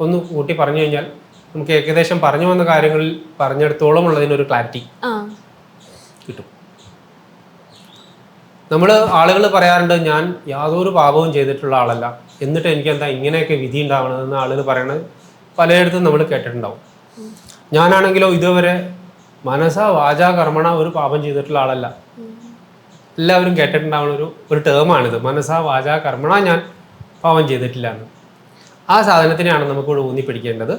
A: ഒന്ന് കൂട്ടി പറഞ്ഞു കഴിഞ്ഞാൽ നമുക്ക് ഏകദേശം പറഞ്ഞു വന്ന കാര്യങ്ങളിൽ പറഞ്ഞെടുത്തോളം ഉള്ളതിനൊരു ക്ലാരിറ്റി കിട്ടും. നമ്മൾ ആളുകൾ പറയാറുണ്ട് ഞാൻ യാതൊരു പാപവും ചെയ്തിട്ടുള്ള ആളല്ല, എന്നിട്ട് എനിക്ക് എന്താ ഇങ്ങനെയൊക്കെ വിധി ഉണ്ടാവണമെന്ന് ആളുകൾ പറയണത് പലയിടത്തും നമ്മൾ കേട്ടിട്ടുണ്ടാവും. ഞാനാണെങ്കിലോ ഇതുവരെ മനസ്സാ വാചാ കർമ്മണ ഒരു പാപം ചെയ്തിട്ടുള്ള ആളല്ല. എല്ലാവരും കേട്ടിട്ടുണ്ടാവുന്ന ഒരു ടേമാണിത്, മനസ്സാ വാചാ കർമ്മണ ഞാൻ പാപം ചെയ്തിട്ടില്ല എന്ന്. ആ സാധനത്തിനെയാണ് നമുക്കിവിടെ ഊന്നിപ്പിടിക്കേണ്ടത്.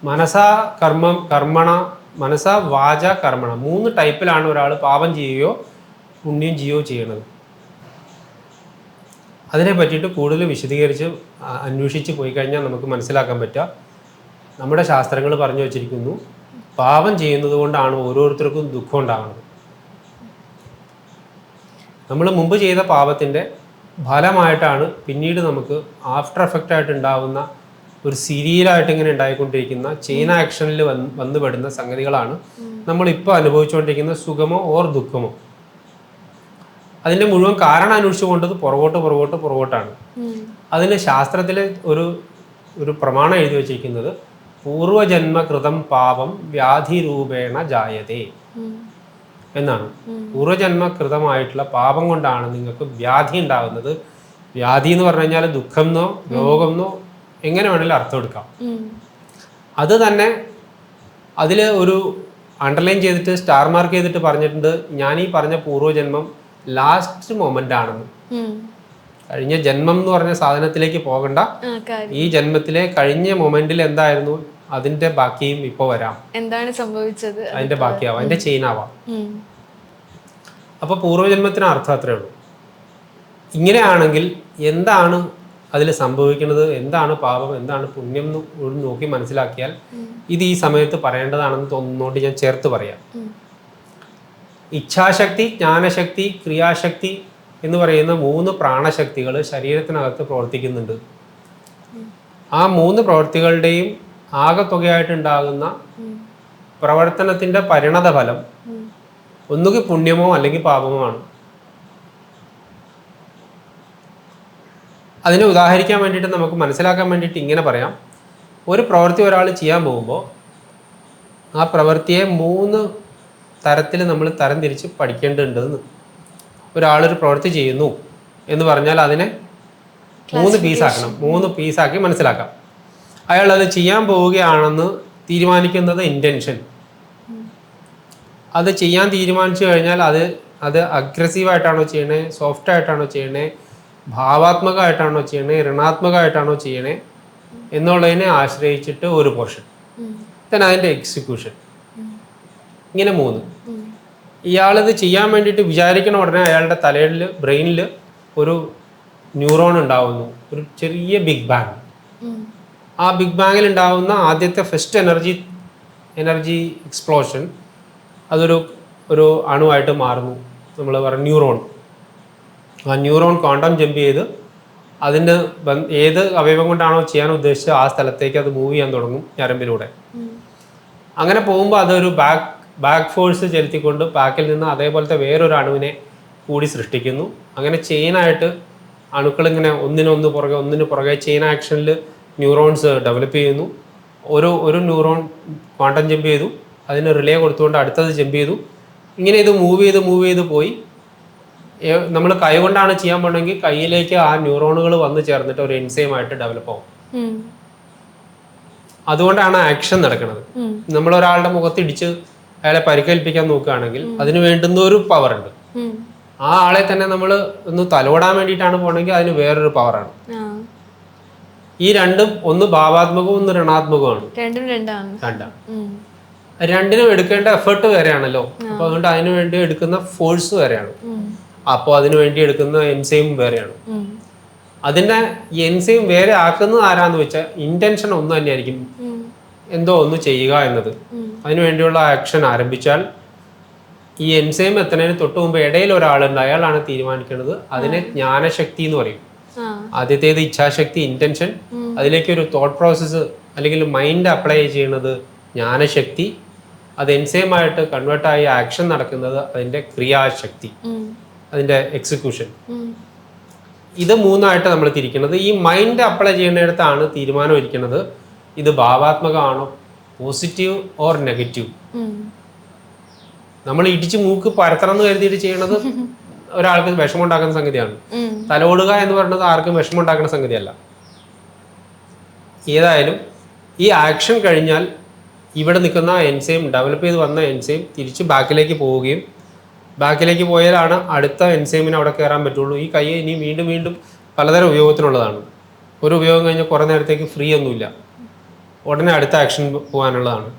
A: മനസ്സാ കർമ്മണ മനസ്സാ വാച കർമ്മണ 3 ടൈപ്പിലാണ് ഒരാൾ പാപം ചെയ്യുകയോ പുണ്യം ചെയ്യുകയോ ചെയ്യണത്. അതിനെ പറ്റിയിട്ട് കൂടുതൽ വിശദീകരിച്ച് അന്വേഷിച്ച് പോയി കഴിഞ്ഞാൽ നമുക്ക് മനസ്സിലാക്കാൻ പറ്റുക, നമ്മുടെ ശാസ്ത്രങ്ങൾ പറഞ്ഞു വച്ചിരിക്കുന്നു പാപം ചെയ്യുന്നത് കൊണ്ടാണ് ഓരോരുത്തർക്കും ദുഃഖം ഉണ്ടാകുന്നത്. നമ്മൾ മുമ്പ് ചെയ്ത പാപത്തിൻ്റെ ഫലമായിട്ടാണ് പിന്നീട് നമുക്ക് ആഫ്റ്റർ എഫക്റ്റ് ആയിട്ട് ഉണ്ടാകുന്ന ഒരു സീരിയലായിട്ട് ഇങ്ങനെ ഉണ്ടായിക്കൊണ്ടിരിക്കുന്ന ചെയിൻ ആക്ഷനിൽ വന്നുപെടുന്ന സംഗതികളാണ് നമ്മളിപ്പോൾ അനുഭവിച്ചുകൊണ്ടിരിക്കുന്ന സുഖമോ ഓർ ദുഃഖമോ. അതിൻ്റെ മുഴുവൻ കാരണം അന്വേഷിച്ചു കൊണ്ടത് പുറകോട്ടാണ്. അതിന് ശാസ്ത്രത്തിൽ ഒരു പ്രമാണം എഴുതി വച്ചിരിക്കുന്നത് പൂർവജന്മകൃതം പാപം വ്യാധി രൂപേണ ജായതേ എന്നാണ്. പൂർവജന്മകൃതമായിട്ടുള്ള പാപം കൊണ്ടാണ് നിങ്ങൾക്ക് വ്യാധി ഉണ്ടാകുന്നത്. വ്യാധി എന്ന് പറഞ്ഞു കഴിഞ്ഞാൽ ദുഃഖം എന്നോ രോഗം എന്നോ എങ്ങനെ വേണമെങ്കിലും അർത്ഥം എടുക്കാം. അത് തന്നെ അതിൽ ഒരു അണ്ടർലൈൻ ചെയ്തിട്ട് സ്റ്റാർ മാർക്ക് ചെയ്തിട്ട് പറഞ്ഞിട്ടുണ്ട്, ഞാൻ ഈ പറഞ്ഞ പൂർവ്വജന്മം ലാസ്റ്റ് മൊമെന്റ് ആണെന്ന്. കഴിഞ്ഞ ജന്മം എന്ന് പറഞ്ഞ സാധനത്തിലേക്ക് പോകണ്ട, ഈ ജന്മത്തിലെ കഴിഞ്ഞ മൊമെന്റിൽ എന്തായിരുന്നു അതിന്റെ ബാക്കിയും ഇപ്പൊ വരാം,
B: എന്താണ് സംഭവിച്ചത്
A: അതിന്റെ ബാക്കിയാവാം, അതിന്റെ ചെയിൻ ആവാം. അപ്പൊ പൂർവ്വജന്മത്തിന് അർത്ഥം അത്രേ ഉള്ളൂ. ഇങ്ങനെയാണെങ്കിൽ എന്താണ് അതിൽ സംഭവിക്കുന്നത്, എന്താണ് പാപം എന്താണ് പുണ്യം എന്ന് നോക്കി മനസ്സിലാക്കിയാൽ ഇത് ഈ സമയത്ത് പറയേണ്ടതാണെന്ന് തോന്നുന്നതുകൊണ്ട് ഞാൻ ചേർത്ത് പറയാം. ഇച്ഛാശക്തി, ജ്ഞാനശക്തി, ക്രിയാശക്തി എന്ന് പറയുന്ന 3 പ്രാണശക്തികൾ ശരീരത്തിനകത്ത് പ്രവർത്തിക്കുന്നുണ്ട്. ആ 3 പ്രവൃത്തികളുടെയും ആകെത്തുകയായിട്ടുണ്ടാകുന്ന പ്രവർത്തനത്തിന്റെ പരിണതഫലം ഒന്നുകിൽ പുണ്യമോ അല്ലെങ്കിൽ പാപമോ ആണ്. അതിനെ ഉദാഹരിക്കാൻ വേണ്ടിയിട്ട് നമുക്ക് മനസ്സിലാക്കാൻ വേണ്ടിയിട്ട് ഇങ്ങനെ പറയാം, ഒരു പ്രവൃത്തി ഒരാൾ ചെയ്യാൻ പോകുമ്പോൾ ആ പ്രവൃത്തിയെ 3 തരത്തിൽ നമ്മൾ തരംതിരിച്ച് പഠിക്കേണ്ടതുണ്ടെന്ന്. ഒരാളൊരു പ്രവൃത്തി ചെയ്യുന്നു എന്ന് പറഞ്ഞാൽ അതിനെ 3 പീസാക്കണം, 3 പീസാക്കി മനസ്സിലാക്കാം. അയാൾ അത് ചെയ്യാൻ പോവുകയാണെന്ന് തീരുമാനിക്കുന്നത് ഇൻറ്റൻഷൻ. അത് ചെയ്യാൻ തീരുമാനിച്ചു കഴിഞ്ഞാൽ അത് അഗ്രസീവായിട്ടാണോ ചെയ്യണേ, സോഫ്റ്റ് ആയിട്ടാണോ ചെയ്യണേ, ഭാവാത്മകമായിട്ടാണോ ചെയ്യണേ, ഋണാത്മകമായിട്ടാണോ ചെയ്യണേ എന്നുള്ളതിനെ ആശ്രയിച്ചിട്ട് ഒരു പോർഷൻ, then അതിൻ്റെ എക്സിക്യൂഷൻ. ഇങ്ങനെ 3. ഇയാളിത് ചെയ്യാൻ വേണ്ടിയിട്ട് വിചാരിക്കണ ഉടനെ അയാളുടെ തലയിൽ ബ്രെയിനിൽ ഒരു ന്യൂറോൺ ഉണ്ടാവുന്നു, ഒരു ചെറിയ ബിഗ് ബാങ്. ആ ബിഗ് ബാങ്ങിൽ ഉണ്ടാവുന്ന ആദ്യത്തെ ഫസ്റ്റ് എനർജി എക്സ്പ്ലോഷൻ അതൊരു അണുവായിട്ട് മാറുന്നു. നമ്മൾ പറയും ന്യൂറോൺ. ആ ന്യൂറോൺ ക്വാണ്ടം ജമ്പ് ചെയ്ത് അതിൻ്റെ ഏത് അവയവം കൊണ്ടാണോ ചെയ്യാൻ ഉദ്ദേശിച്ചത് ആ സ്ഥലത്തേക്ക് അത് മൂവ് ചെയ്യാൻ തുടങ്ങും ഞരമ്പിലൂടെ. അങ്ങനെ പോകുമ്പോൾ അതൊരു ബാക്ക് ഫോഴ്സ് ചെലുത്തിക്കൊണ്ട് ബാക്കിൽ നിന്ന് അതേപോലത്തെ വേറൊരു അണുവിനെ കൂടി സൃഷ്ടിക്കുന്നു. അങ്ങനെ ചെയിനായിട്ട് അണുക്കളിങ്ങനെ ഒന്നിനു പുറകെ ചെയിൻ ആക്ഷനിൽ ന്യൂറോൺസ് ഡെവലപ്പ് ചെയ്യുന്നു. ഒരു ന്യൂറോൺ ക്വാണ്ടം ജമ്പ് ചെയ്തു, അതിന് റിലേ കൊടുത്തുകൊണ്ട് അടുത്തത് ജമ്പ് ചെയ്തു. ഇങ്ങനെ ഇത് മൂവ് ചെയ്ത് പോയി നമ്മൾ കൈ കൊണ്ടാണ് ചെയ്യാൻ പോകണമെങ്കിൽ കൈയിലേക്ക് ആ ന്യൂറോണുകൾ വന്ന് ചേർന്നിട്ട് ഒരു എൻസൈമായിട്ട് ഡെവലപ്പ് ആവും. അതുകൊണ്ടാണ് ആക്ഷൻ നടക്കുന്നത്. നമ്മൾ ഒരാളുടെ മുഖത്തിടിച്ച് അയാളെ പരിക്കേൽപ്പിക്കാൻ നോക്കുകയാണെങ്കിൽ അതിന് വേണ്ടുന്ന ഒരു പവർ ഉണ്ട്. ആ ആളെ തന്നെ നമ്മൾ ഒന്ന് തലോടാൻ വേണ്ടിയിട്ടാണ് പോകണമെങ്കിൽ അതിന് വേറൊരു പവറാണ്. ഈ രണ്ടും ഒന്ന് ഭാവാത്മകവും ഒന്ന് ഋണാത്മകവുമാണ്. രണ്ടിനും എടുക്കേണ്ട എഫേർട്ട് വേറെയാണല്ലോ. അപ്പൊ അതുകൊണ്ട് അതിനു വേണ്ടി എടുക്കുന്ന ഫോഴ്സ് വേറെയാണ്. അപ്പോൾ അതിനു വേണ്ടി എടുക്കുന്ന എൻസൈം വേറെയാണ്. അതിന്റെ എൻസൈം വേറെ ആക്കുന്നത് ആരാന്ന് വെച്ചാൽ ഇന്റൻഷൻ ഒന്ന് തന്നെയായിരിക്കും, എന്തോ ഒന്ന് ചെയ്യുക എന്നത്. അതിനു വേണ്ടിയുള്ള ആക്ഷൻ ആരംഭിച്ചാൽ ഈ എൻസൈം എത്തുന്നതിന് തൊട്ട് മുമ്പ് ഇടയിൽ ഒരാളുണ്ട്, അയാളാണ് തീരുമാനിക്കുന്നത്. അതിനെ ജ്ഞാനശക്തി എന്ന് പറയും. ആദ്യത്തേത് ഇച്ഛാശക്തി, ഇന്റൻഷൻ. അതിലേക്ക് ഒരു തോട്ട് പ്രോസസ്സ് അല്ലെങ്കിൽ മൈൻഡ് അപ്ലൈ ചെയ്യുന്നത് ജ്ഞാനശക്തി. അത് എൻസൈമായിട്ട് കൺവേർട്ടായി ആക്ഷൻ നടക്കുന്നത് അതിന്റെ ക്രിയാശക്തി, അതിന്റെ എക്സിക്യൂഷൻ. ഇത് മൂന്നായിട്ട് നമ്മൾ തിരിക്കുന്നത്. ഈ മൈൻഡ് അപ്ലൈ ചെയ്യുന്നിടത്താണ് തീരുമാനം ഇരിക്കുന്നത്. ഇത് ഭാവാത്മകമാണോ, പോസിറ്റീവ് ഓർ നെഗറ്റീവ്. നമ്മൾ ഇടിച്ച് മൂക്ക് പരത്തണം എന്ന് കരുതിയിട്ട് ചെയ്യണത് ഒരാൾക്ക് വിഷമം ഉണ്ടാക്കുന്ന സംഗതിയാണ്. തലോടുക എന്ന് പറയുന്നത് ആർക്കും വിഷമം ഉണ്ടാക്കുന്ന സംഗതിയല്ല. ഏതായാലും ഈ ആക്ഷൻ കഴിഞ്ഞാൽ ഇവിടെ നിൽക്കുന്ന എൻസൈം, ഡെവലപ്പ് ചെയ്ത് വന്ന എൻസൈം തിരിച്ച് ബാക്കിലേക്ക് പോവുകയും, ബാക്കിലേക്ക് പോയാലാണ് അടുത്ത എൻസൈമിന് അവിടെ കയറാൻ പറ്റുള്ളൂ. ഈ കൈ ഇനി വീണ്ടും വീണ്ടും പലതരം ഉപയോഗത്തിനുള്ളതാണ്. ഒരു ഉപയോഗം കഴിഞ്ഞാൽ കുറേ നേരത്തേക്ക് ഫ്രീ ഒന്നുമില്ല, ഉടനെ അടുത്ത ആക്ഷൻ പോകാനുള്ളതാണ്.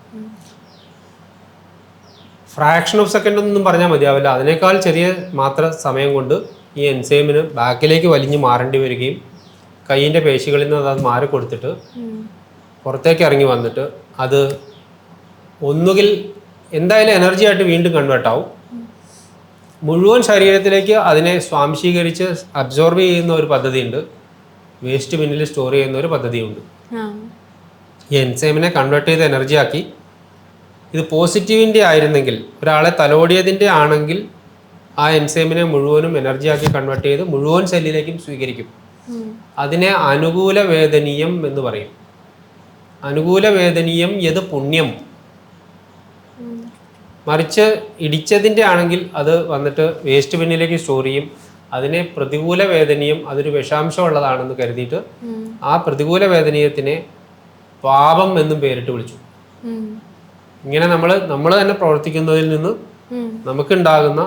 A: ഫ്രാക്ഷൻ ഓഫ് സെക്കൻഡ് ഒന്നും പറഞ്ഞാൽ മതിയാവില്ല. അതിനേക്കാൾ ചെറിയ മാത്ര സമയം കൊണ്ട് ഈ എൻസൈമിന് ബാക്കിലേക്ക് വലിഞ്ഞ് മാറേണ്ടി വരികയും കൈയിൻ്റെ പേശികളിൽ നിന്ന് അത് മാറി കൊടുത്തിട്ട് പുറത്തേക്ക് ഇറങ്ങി വന്നിട്ട് അത് ഒന്നുകിൽ എന്തായാലും എനർജി ആയിട്ട് വീണ്ടും കൺവേർട്ട് ആവും. മുഴുവൻ ശരീരത്തിലേക്ക് അതിനെ സ്വാംശീകരിച്ച് അബ്സോർബ് ചെയ്യുന്ന ഒരു പദ്ധതിയുണ്ട്. വേസ്റ്റ് ബിന്നിൽ സ്റ്റോർ ചെയ്യുന്ന ഒരു പദ്ധതിയുണ്ട്. ഈ എൻസൈമിനെ കൺവേർട്ട് ചെയ്ത് എനർജി ആക്കി, ഇത് പോസിറ്റീവിൻ്റെ ആയിരുന്നെങ്കിൽ, ഒരാളെ തലോടിയതിൻ്റെ ആണെങ്കിൽ ആ എൻസൈമിനെ മുഴുവനും എനർജി ആക്കി കൺവേർട്ട് ചെയ്ത് മുഴുവൻ സെല്ലിലേക്കും സ്വീകരിക്കും. അതിനെ അനുകൂല വേദനീയം എന്ന് പറയും. അനുകൂല വേദനീയം യത് പുണ്യം. മറിച്ച് ഇടിച്ചതിൻ്റെ ആണെങ്കിൽ അത് വന്നിട്ട് വേസ്റ്റ് ബിന്നിലേക്ക് സ്റ്റോർ ചെയ്യും. അതിനെ പ്രതികൂല വേദനീയം, അതൊരു വിഷാംശമുള്ളതാണെന്ന് കരുതിയിട്ട് ആ പ്രതികൂല വേദനീയത്തിനെ പാപം എന്നും പേരിട്ട് വിളിച്ചു. ഇങ്ങനെ നമ്മൾ തന്നെ പ്രവർത്തിക്കുന്നതിൽ നിന്ന് നമുക്കുണ്ടാകുന്ന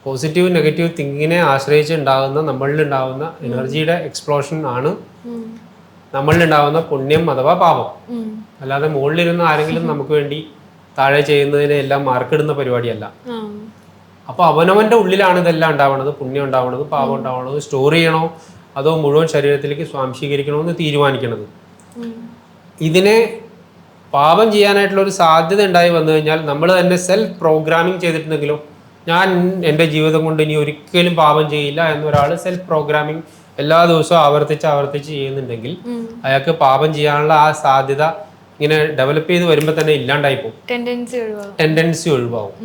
A: പോസിറ്റീവ് നെഗറ്റീവ് തിങ്കിങ്ങിനെ ആശ്രയിച്ച് ഉണ്ടാകുന്ന നമ്മളിലുണ്ടാകുന്ന എനർജിയുടെ എക്സ്പ്ലോഷൻ ആണ് നമ്മളിലുണ്ടാകുന്ന പുണ്യം അഥവാ പാപം. അല്ലാതെ മുകളിലിരുന്ന ആരെങ്കിലും നമുക്ക് വേണ്ടി താഴെ ചെയ്യുന്നതിനെല്ലാം മാർക്കിടുന്ന പരിപാടിയല്ല. അപ്പോൾ അവനവൻ്റെ ഉള്ളിലാണ് ഇതെല്ലാം ഉണ്ടാവുന്നത്, പുണ്യം ഉണ്ടാവുന്നത്, പാപം ഉണ്ടാവുന്നത്. സ്റ്റോർ ചെയ്യണോ അതോ മുഴുവൻ ശരീരത്തിലേക്ക് സ്വാംശീകരിക്കണോ എന്ന് തീരുമാനിക്കുന്നത്. ഇതിനെ പാപം ചെയ്യാനായിട്ടുള്ള ഒരു സാധ്യത ഉണ്ടായി വന്നു കഴിഞ്ഞാൽ നമ്മൾ തന്നെ സെൽഫ് പ്രോഗ്രാമിംഗ് ചെയ്തിട്ടുണ്ടെങ്കിലോ, ഞാൻ എൻ്റെ ജീവിതം കൊണ്ട് ഇനി ഒരിക്കലും പാപം ചെയ്യില്ല എന്നൊരാൾ സെൽഫ് പ്രോഗ്രാമിംഗ് എല്ലാ ദിവസവും ആവർത്തിച്ച് ചെയ്യുന്നുണ്ടെങ്കിൽ അയാൾക്ക് പാപം ചെയ്യാനുള്ള ആ സാധ്യത ഇങ്ങനെ ഡെവലപ്പ് ചെയ്ത് വരുമ്പോൾ തന്നെ ഇല്ലാണ്ടായി പോകും. ടെൻഡൻസി ഒഴിവാകും.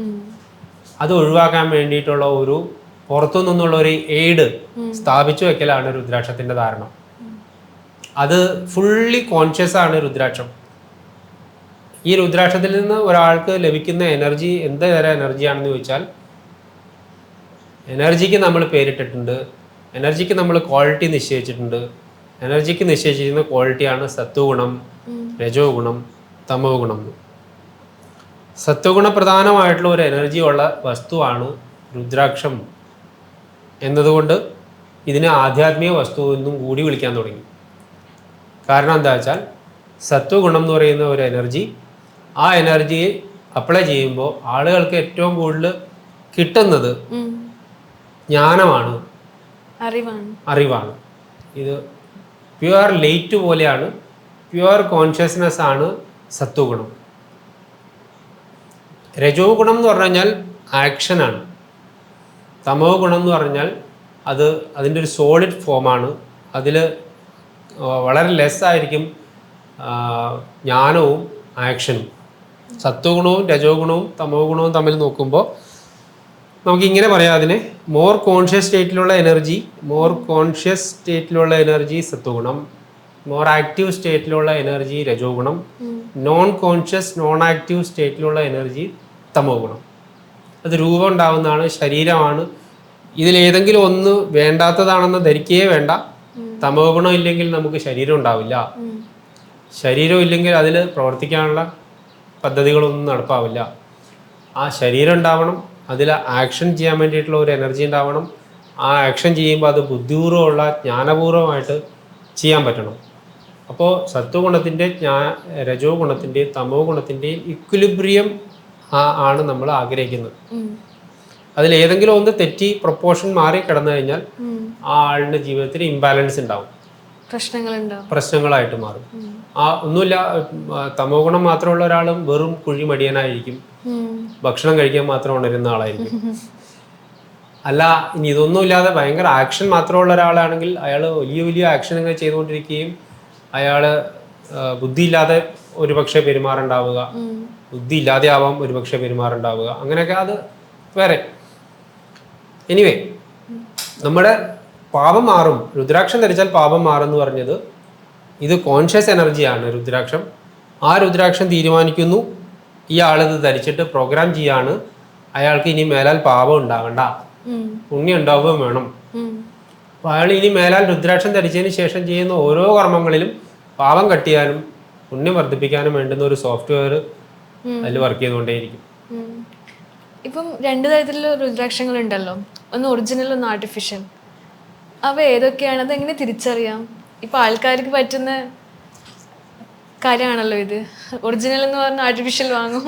A: അത് ഒഴിവാക്കാൻ വേണ്ടിയിട്ടുള്ള ഒരു പുറത്തു നിന്നുള്ള ഒരു എയ്ഡ് സ്ഥാപിച്ചു വെക്കലാണ് രുദ്രാക്ഷത്തിൻ്റെ ധാരണ. അത് ഫുള്ളി കോൺഷ്യസ് ആണ് രുദ്രാക്ഷം. ഈ രുദ്രാക്ഷത്തിൽ നിന്ന് ഒരാൾക്ക് ലഭിക്കുന്ന എനർജി എന്ത് തരം എനർജിയാണെന്ന് ചോദിച്ചാൽ, എനർജിക്ക് നമ്മൾ പേരിട്ടിട്ടുണ്ട്, എനർജിക്ക് നമ്മൾ ക്വാളിറ്റി നിശ്ചയിച്ചിട്ടുണ്ട്. എനർജിക്ക് നിശ്ചയിച്ചിരിക്കുന്ന ക്വാളിറ്റിയാണ് സത്വഗുണം, രജോ ഗുണം, തമോ ഗുണം. സത്വഗുണ പ്രധാനമായിട്ടുള്ള ഒരു എനർജി ഉള്ള വസ്തുവാണ് രുദ്രാക്ഷം എന്നതുകൊണ്ട് ഇതിനെ ആധ്യാത്മിക വസ്തു എന്നും കൂടി വിളിക്കാൻ തുടങ്ങി. കാരണം എന്താ വെച്ചാൽ സത്വഗുണം എന്ന് പറയുന്ന ഒരു എനർജി, ആ എനർജി അപ്ലൈ ചെയ്യുമ്പോൾ ആളുകൾക്ക് ഏറ്റവും കൂടുതൽ കിട്ടുന്നത് ജ്ഞാനമാണ്, അറിവാണ്. ഇത് പ്യുവർ ലൈറ്റ് പോലെയാണ്, പ്യുവർ കോൺഷ്യസ്നെസ് ആണ് സത്വഗുണം. രജോ ഗുണം എന്ന് പറഞ്ഞു കഴിഞ്ഞാൽ ആക്ഷനാണ്. തമോ ഗുണം എന്ന് പറഞ്ഞാൽ അതിൻ്റെ ഒരു സോളിഡ് ഫോമാണ്. അതിൽ വളരെ ലെസ്സായിരിക്കും ജ്ഞാനവും ആക്ഷനും. സത്വഗുണവും രജോ ഗുണവും തമോ ഗുണവും തമ്മിൽ നോക്കുമ്പോൾ നമുക്കിങ്ങനെ പറയാം, അതിനെ മോർ കോൺഷ്യസ് സ്റ്റേറ്റിലുള്ള എനർജി സത്വഗുണം, മോർ ആക്റ്റീവ് സ്റ്റേറ്റിലുള്ള എനർജി രജോ ഗുണം, നോൺ കോൺഷ്യസ് നോൺ ആക്റ്റീവ് സ്റ്റേറ്റിലുള്ള എനർജി തമോ ഗുണം. അത് രൂപം ഉണ്ടാകുന്നതാണ്, ശരീരമാണ്, ഇതിലേതെങ്കിലും ഒന്ന് വേണ്ടാത്തതാണെന്ന് ധരിക്കുകയേ വേണ്ട. തമോ ഗുണം ഇല്ലെങ്കിൽ നമുക്ക് ശരീരം ഉണ്ടാവില്ല. ശരീരം ഇല്ലെങ്കിൽ അതിൽ പ്രവർത്തിക്കാനുള്ള പദ്ധതികളൊന്നും നടപ്പാവില്ല. ആ ശരീരം ഉണ്ടാവണം, അതിൽ ആക്ഷൻ ചെയ്യാൻ വേണ്ടിയിട്ടുള്ള ഒരു എനർജി ഉണ്ടാവണം. ആ ആക്ഷൻ ചെയ്യുമ്പോൾ അത് ബുദ്ധിപൂർവ്വമുള്ള ജ്ഞാനപൂർവ്വമായിട്ട് ചെയ്യാൻ പറ്റണം. അപ്പോൾ സത്വഗുണത്തിൻ്റെ രജോ ഗുണത്തിൻ്റെയും തമോ ഗുണത്തിൻ്റെയും ഇക്വിലിബ്രിയം ആണ് നമ്മൾ ആഗ്രഹിക്കുന്നത്. അതിലേതെങ്കിലും ഒന്ന് തെറ്റി പ്രൊപ്പോർഷൻ മാറി കിടന്നു കഴിഞ്ഞാൽ ആ ആളുടെ ജീവിതത്തിൽ ഇംബാലൻസ് ഉണ്ടാവും, പ്രശ്നങ്ങളായിട്ട് മാറും. ഒന്നുമില്ല, തമോ ഗുണം മാത്രമുള്ള ഒരാളും വെറും കുഴിമടിയനായിരിക്കും, ഭക്ഷണം കഴിക്കാൻ മാത്രം ഉണരുന്ന ആളായിരിക്കും. അല്ല, ഇനി ഇതൊന്നുമില്ലാതെ ഭയങ്കര ആക്ഷൻ മാത്രമുള്ള ഒരാളാണെങ്കിൽ അയാൾ വലിയ വലിയ ആക്ഷനുകൾ ചെയ്തുകൊണ്ടിരിക്കുകയും അയാൾ ബുദ്ധിയില്ലാതെ ഒരുപക്ഷെ പെരുമാറുണ്ടാവുക, ബുദ്ധി ഇല്ലാതെ ആവാം ഒരുപക്ഷെ പെരുമാറുണ്ടാവുക, അങ്ങനെയൊക്കെ അത് വേറെ. എനിവേ, നമ്മുടെ പാപം മാറും. രുദ്രാക്ഷം ധരിച്ചാൽ പാപം മാറും എന്ന് പറഞ്ഞത് ഇത് കോൺഷ്യസ് എനർജിയാണ് രുദ്രാക്ഷം. ആ രുദ്രാക്ഷം തീരുമാനിക്കുന്നു ഈ ആളിത് ധരിച്ചിട്ട് പ്രോഗ്രാം ചെയ്യാണ്, അയാൾക്ക് ഇനി മേലാൽ പാപം ഉണ്ടാകണ്ട, പുണ്യം ഉണ്ടാവുകയും വേണം. അപ്പോൾ അയാൾ ഇനി മേലാൽ രുദ്രാക്ഷം ധരിച്ചതിന് ശേഷം ചെയ്യുന്ന ഓരോ കർമ്മങ്ങളിലും പാപം കട്ടിയാനും പുണ്യം വർദ്ധിപ്പിക്കാനും വേണ്ടുന്ന ഒരു സോഫ്റ്റ്വെയർ അതിൽ വർക്ക് ചെയ്തുകൊണ്ടേയിരിക്കും.
B: ഇപ്പം 2 തരത്തിലുള്ള രുദ്രാക്ഷങ്ങൾ ഉണ്ടല്ലോ, ഒന്ന് ഒറിജിനൽ, ഒന്ന് ആർട്ടിഫിഷ്യൽ. അവ ഏതൊക്കെയാണ്? അതെങ്ങനെ തിരിച്ചറിയാം? ഇപ്പൊ ആൾക്കാർക്ക് പറ്റുന്ന കാര്യമാണല്ലോ ഇത്. ഒറിജിനൽ എന്ന് പറഞ്ഞാൽ ആർട്ടിഫിഷ്യൽ വാങ്ങും.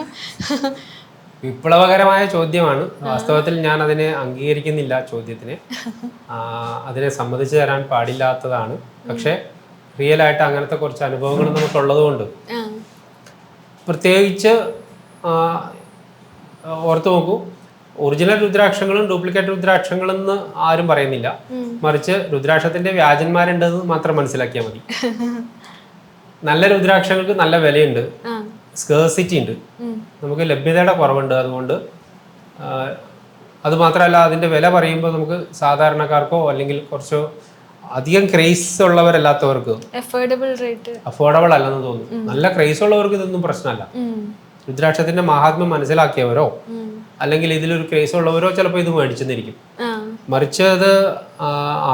A: വിപ്ലവകരമായ ചോദ്യമാണ്. വാസ്തവത്തിൽ ഞാൻ അതിനെ അംഗീകരിക്കുന്നില്ല. ചോദ്യത്തിന് അതിനെ സമ്മതിച്ചു തരാൻ പാടില്ലാത്തതാണ്. പക്ഷെ റിയൽ ആയിട്ട് അങ്ങനത്തെ കുറച്ച് അനുഭവങ്ങൾ നമുക്കുള്ളത് കൊണ്ട് പ്രത്യേകിച്ച് ഓർത്തു നോക്കൂ, ഒറിജിനൽ രുദ്രാക്ഷങ്ങളും ഡ്യൂപ്ലിക്കേറ്റ് രുദ്രാക്ഷങ്ങളെന്ന് ആരും പറയുന്നില്ല. മറിച്ച് രുദ്രാക്ഷത്തിന്റെ വ്യാജന്മാരുണ്ടെന്ന് മാത്രം മനസ്സിലാക്കിയാൽ മതി. നല്ല രുദ്രാക്ഷങ്ങൾക്ക് നല്ല വിലയുണ്ട്, സ്കേഴ്സിറ്റി ഉണ്ട്, നമുക്ക് ലഭ്യതയുടെ കുറവുണ്ട്. അതുകൊണ്ട് അതുമാത്രമല്ല, അതിൻ്റെ വില പറയുമ്പോൾ നമുക്ക് സാധാരണക്കാർക്കോ അല്ലെങ്കിൽ കുറച്ചോ അധികം ക്രേസ് ഉള്ളവരല്ലാത്തവർക്ക് അഫോർഡബിൾ അല്ലെന്ന് തോന്നുന്നു. നല്ല ക്രേസ് ഉള്ളവർക്ക് ഇതൊന്നും പ്രശ്നമല്ല. രുദ്രാക്ഷത്തിന്റെ മഹാത്മ്യം മനസ്സിലാക്കിയവരോ അല്ലെങ്കിൽ ഇതിലൊരു ക്രേസ് ഉള്ളവരോ ചിലപ്പോൾ ഇത് മേടിച്ചെന്നിരിക്കും. മറിച്ച് അത്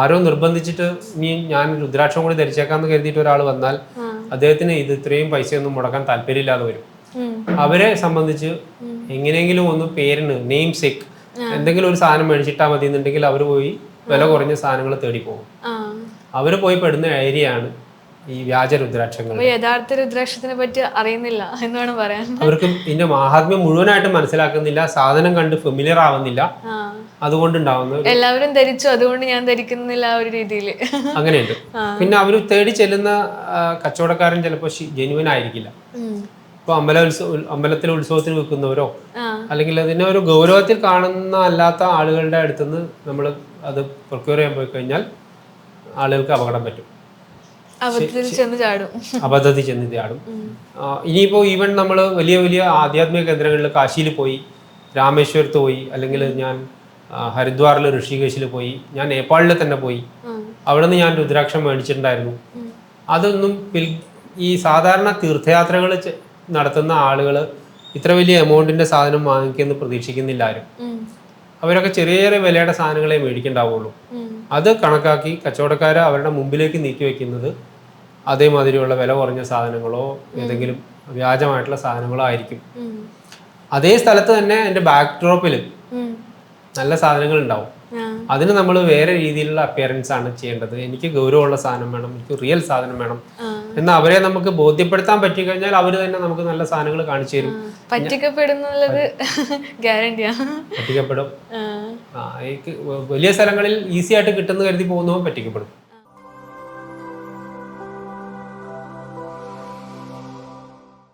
A: ആരോ നിർബന്ധിച്ചിട്ട് ഇനി ഞാൻ രുദ്രാക്ഷം കൂടി ധരിച്ചേക്കാന്ന് കരുതിയിട്ട് ഒരാൾ വന്നാൽ അദ്ദേഹത്തിന് ഇത് ഇത്രയും പൈസയൊന്നും മുടക്കാൻ താല്പര്യമില്ലാതെ വരും. അവരെ സംബന്ധിച്ച് എങ്ങനെയെങ്കിലും ഒന്ന് പേരിന് നെയിം സെക്ക് എന്തെങ്കിലും ഒരു സാധനം മേടിച്ചിട്ടാൽ മതി എന്നുണ്ടെങ്കിൽ അവർ പോയി വില കുറഞ്ഞ സാധനങ്ങൾ തേടി പോകും. അവർ പോയി പെടുന്ന ഏരിയയാണ് ഈ വ്യാജ രുദ്രാക്ഷങ്ങൾ.
B: യഥാർത്ഥ രുദ്രാക്ഷത്തിനെ പറ്റി അറിയുന്നില്ല എന്ന് വേണം പറയാൻ.
A: അവർക്ക് ഇതിന്റെ മഹാത്മ്യം മുഴുവനായിട്ട് മനസ്സിലാക്കുന്നില്ല, സാധനം കണ്ട് ഫെമിലിയർ ആവുന്നില്ല, അതുകൊണ്ടുണ്ടാവുന്ന
B: എല്ലാവരും ധരിച്ചു അതുകൊണ്ട് ഞാൻ ധരിക്കുന്നില്ല ആ ഒരു രീതിയിൽ
A: അങ്ങനെയുണ്ട്. പിന്നെ അവർ തേടി ചെല്ലുന്ന കച്ചവടക്കാരൻ ചിലപ്പോൾ ജെന്യുവൻ ആയിരിക്കില്ല. ഇപ്പൊ അമ്പലത്തിലെ ഉത്സവത്തിന് വെക്കുന്നവരോ അല്ലെങ്കിൽ അതിനെ ഒരു ഗൗരവത്തിൽ കാണുന്ന അല്ലാത്ത ആളുകളുടെ അടുത്തുനിന്ന് നമ്മൾ അത് പ്രൊക്യൂർ ചെയ്യാൻ പോയി കഴിഞ്ഞാൽ ആളുകൾക്ക് അപകടം പറ്റും, അബദ്ധത്തിൽ ചെന്ന് ചാടും. ഇനിയിപ്പോ ഈവൻ നമ്മൾ വലിയ വലിയ ആധ്യാത്മിക കേന്ദ്രങ്ങളിൽ കാശിയിൽ പോയി, രാമേശ്വരത്ത് പോയി, അല്ലെങ്കിൽ ഞാൻ ഹരിദ്വാറിൽ ഋഷികേശിൽ പോയി, ഞാൻ നേപ്പാളിൽ തന്നെ പോയി, അവിടെ നിന്ന് ഞാൻ രുദ്രാക്ഷം മേടിച്ചിട്ടുണ്ടായിരുന്നു. അതൊന്നും ഈ സാധാരണ തീർത്ഥയാത്രകൾ നടത്തുന്ന ആളുകൾ ഇത്ര വലിയ എമൗണ്ടിന്റെ സാധനം വാങ്ങിക്കുമെന്ന് പ്രതീക്ഷിക്കുന്നില്ല ആരും. അവരൊക്കെ ചെറിയ ചെറിയ വിലയുടെ സാധനങ്ങളെ മേടിക്കണ്ടാവുള്ളൂ. അത് കണക്കാക്കി കച്ചവടക്കാർ അവരുടെ മുമ്പിലേക്ക് നീക്കി വെക്കുന്നത് അതേമാതിരിയുള്ള വില കുറഞ്ഞ സാധനങ്ങളോ ഏതെങ്കിലും വ്യാജമായിട്ടുള്ള സാധനങ്ങളോ ആയിരിക്കും. അതേ സ്ഥലത്ത് തന്നെ അതിന്റെ ബാക്ക് ഡ്രോപ്പിൽ നല്ല സാധനങ്ങൾ ഉണ്ടാവും. അതിന് നമ്മൾ വേറെ രീതിയിലുള്ള അപ്പിയറൻസ് ആണ് ചെയ്യേണ്ടത്. എനിക്ക് ഗൗരവമുള്ള സാധനം വേണം, എനിക്ക് റിയൽ സാധനം വേണം എന്ന് അവരെ നമുക്ക് ബോധ്യപ്പെടുത്താൻ പറ്റി കഴിഞ്ഞാൽ അവർ തന്നെ നമുക്ക് നല്ല സാധനങ്ങൾ കാണിച്ചു തരും.
B: പറ്റിക്കപ്പെടുന്നുള്ളത് ഗ്യാരണ്ടിയാ.
A: പറ്റിക്കപ്പെടും. വലിയ സ്ഥലങ്ങളിൽ ഈസി ആയിട്ട് കിട്ടുന്ന കരുതി പോകുന്നവൻ പറ്റിക്കപ്പെടും.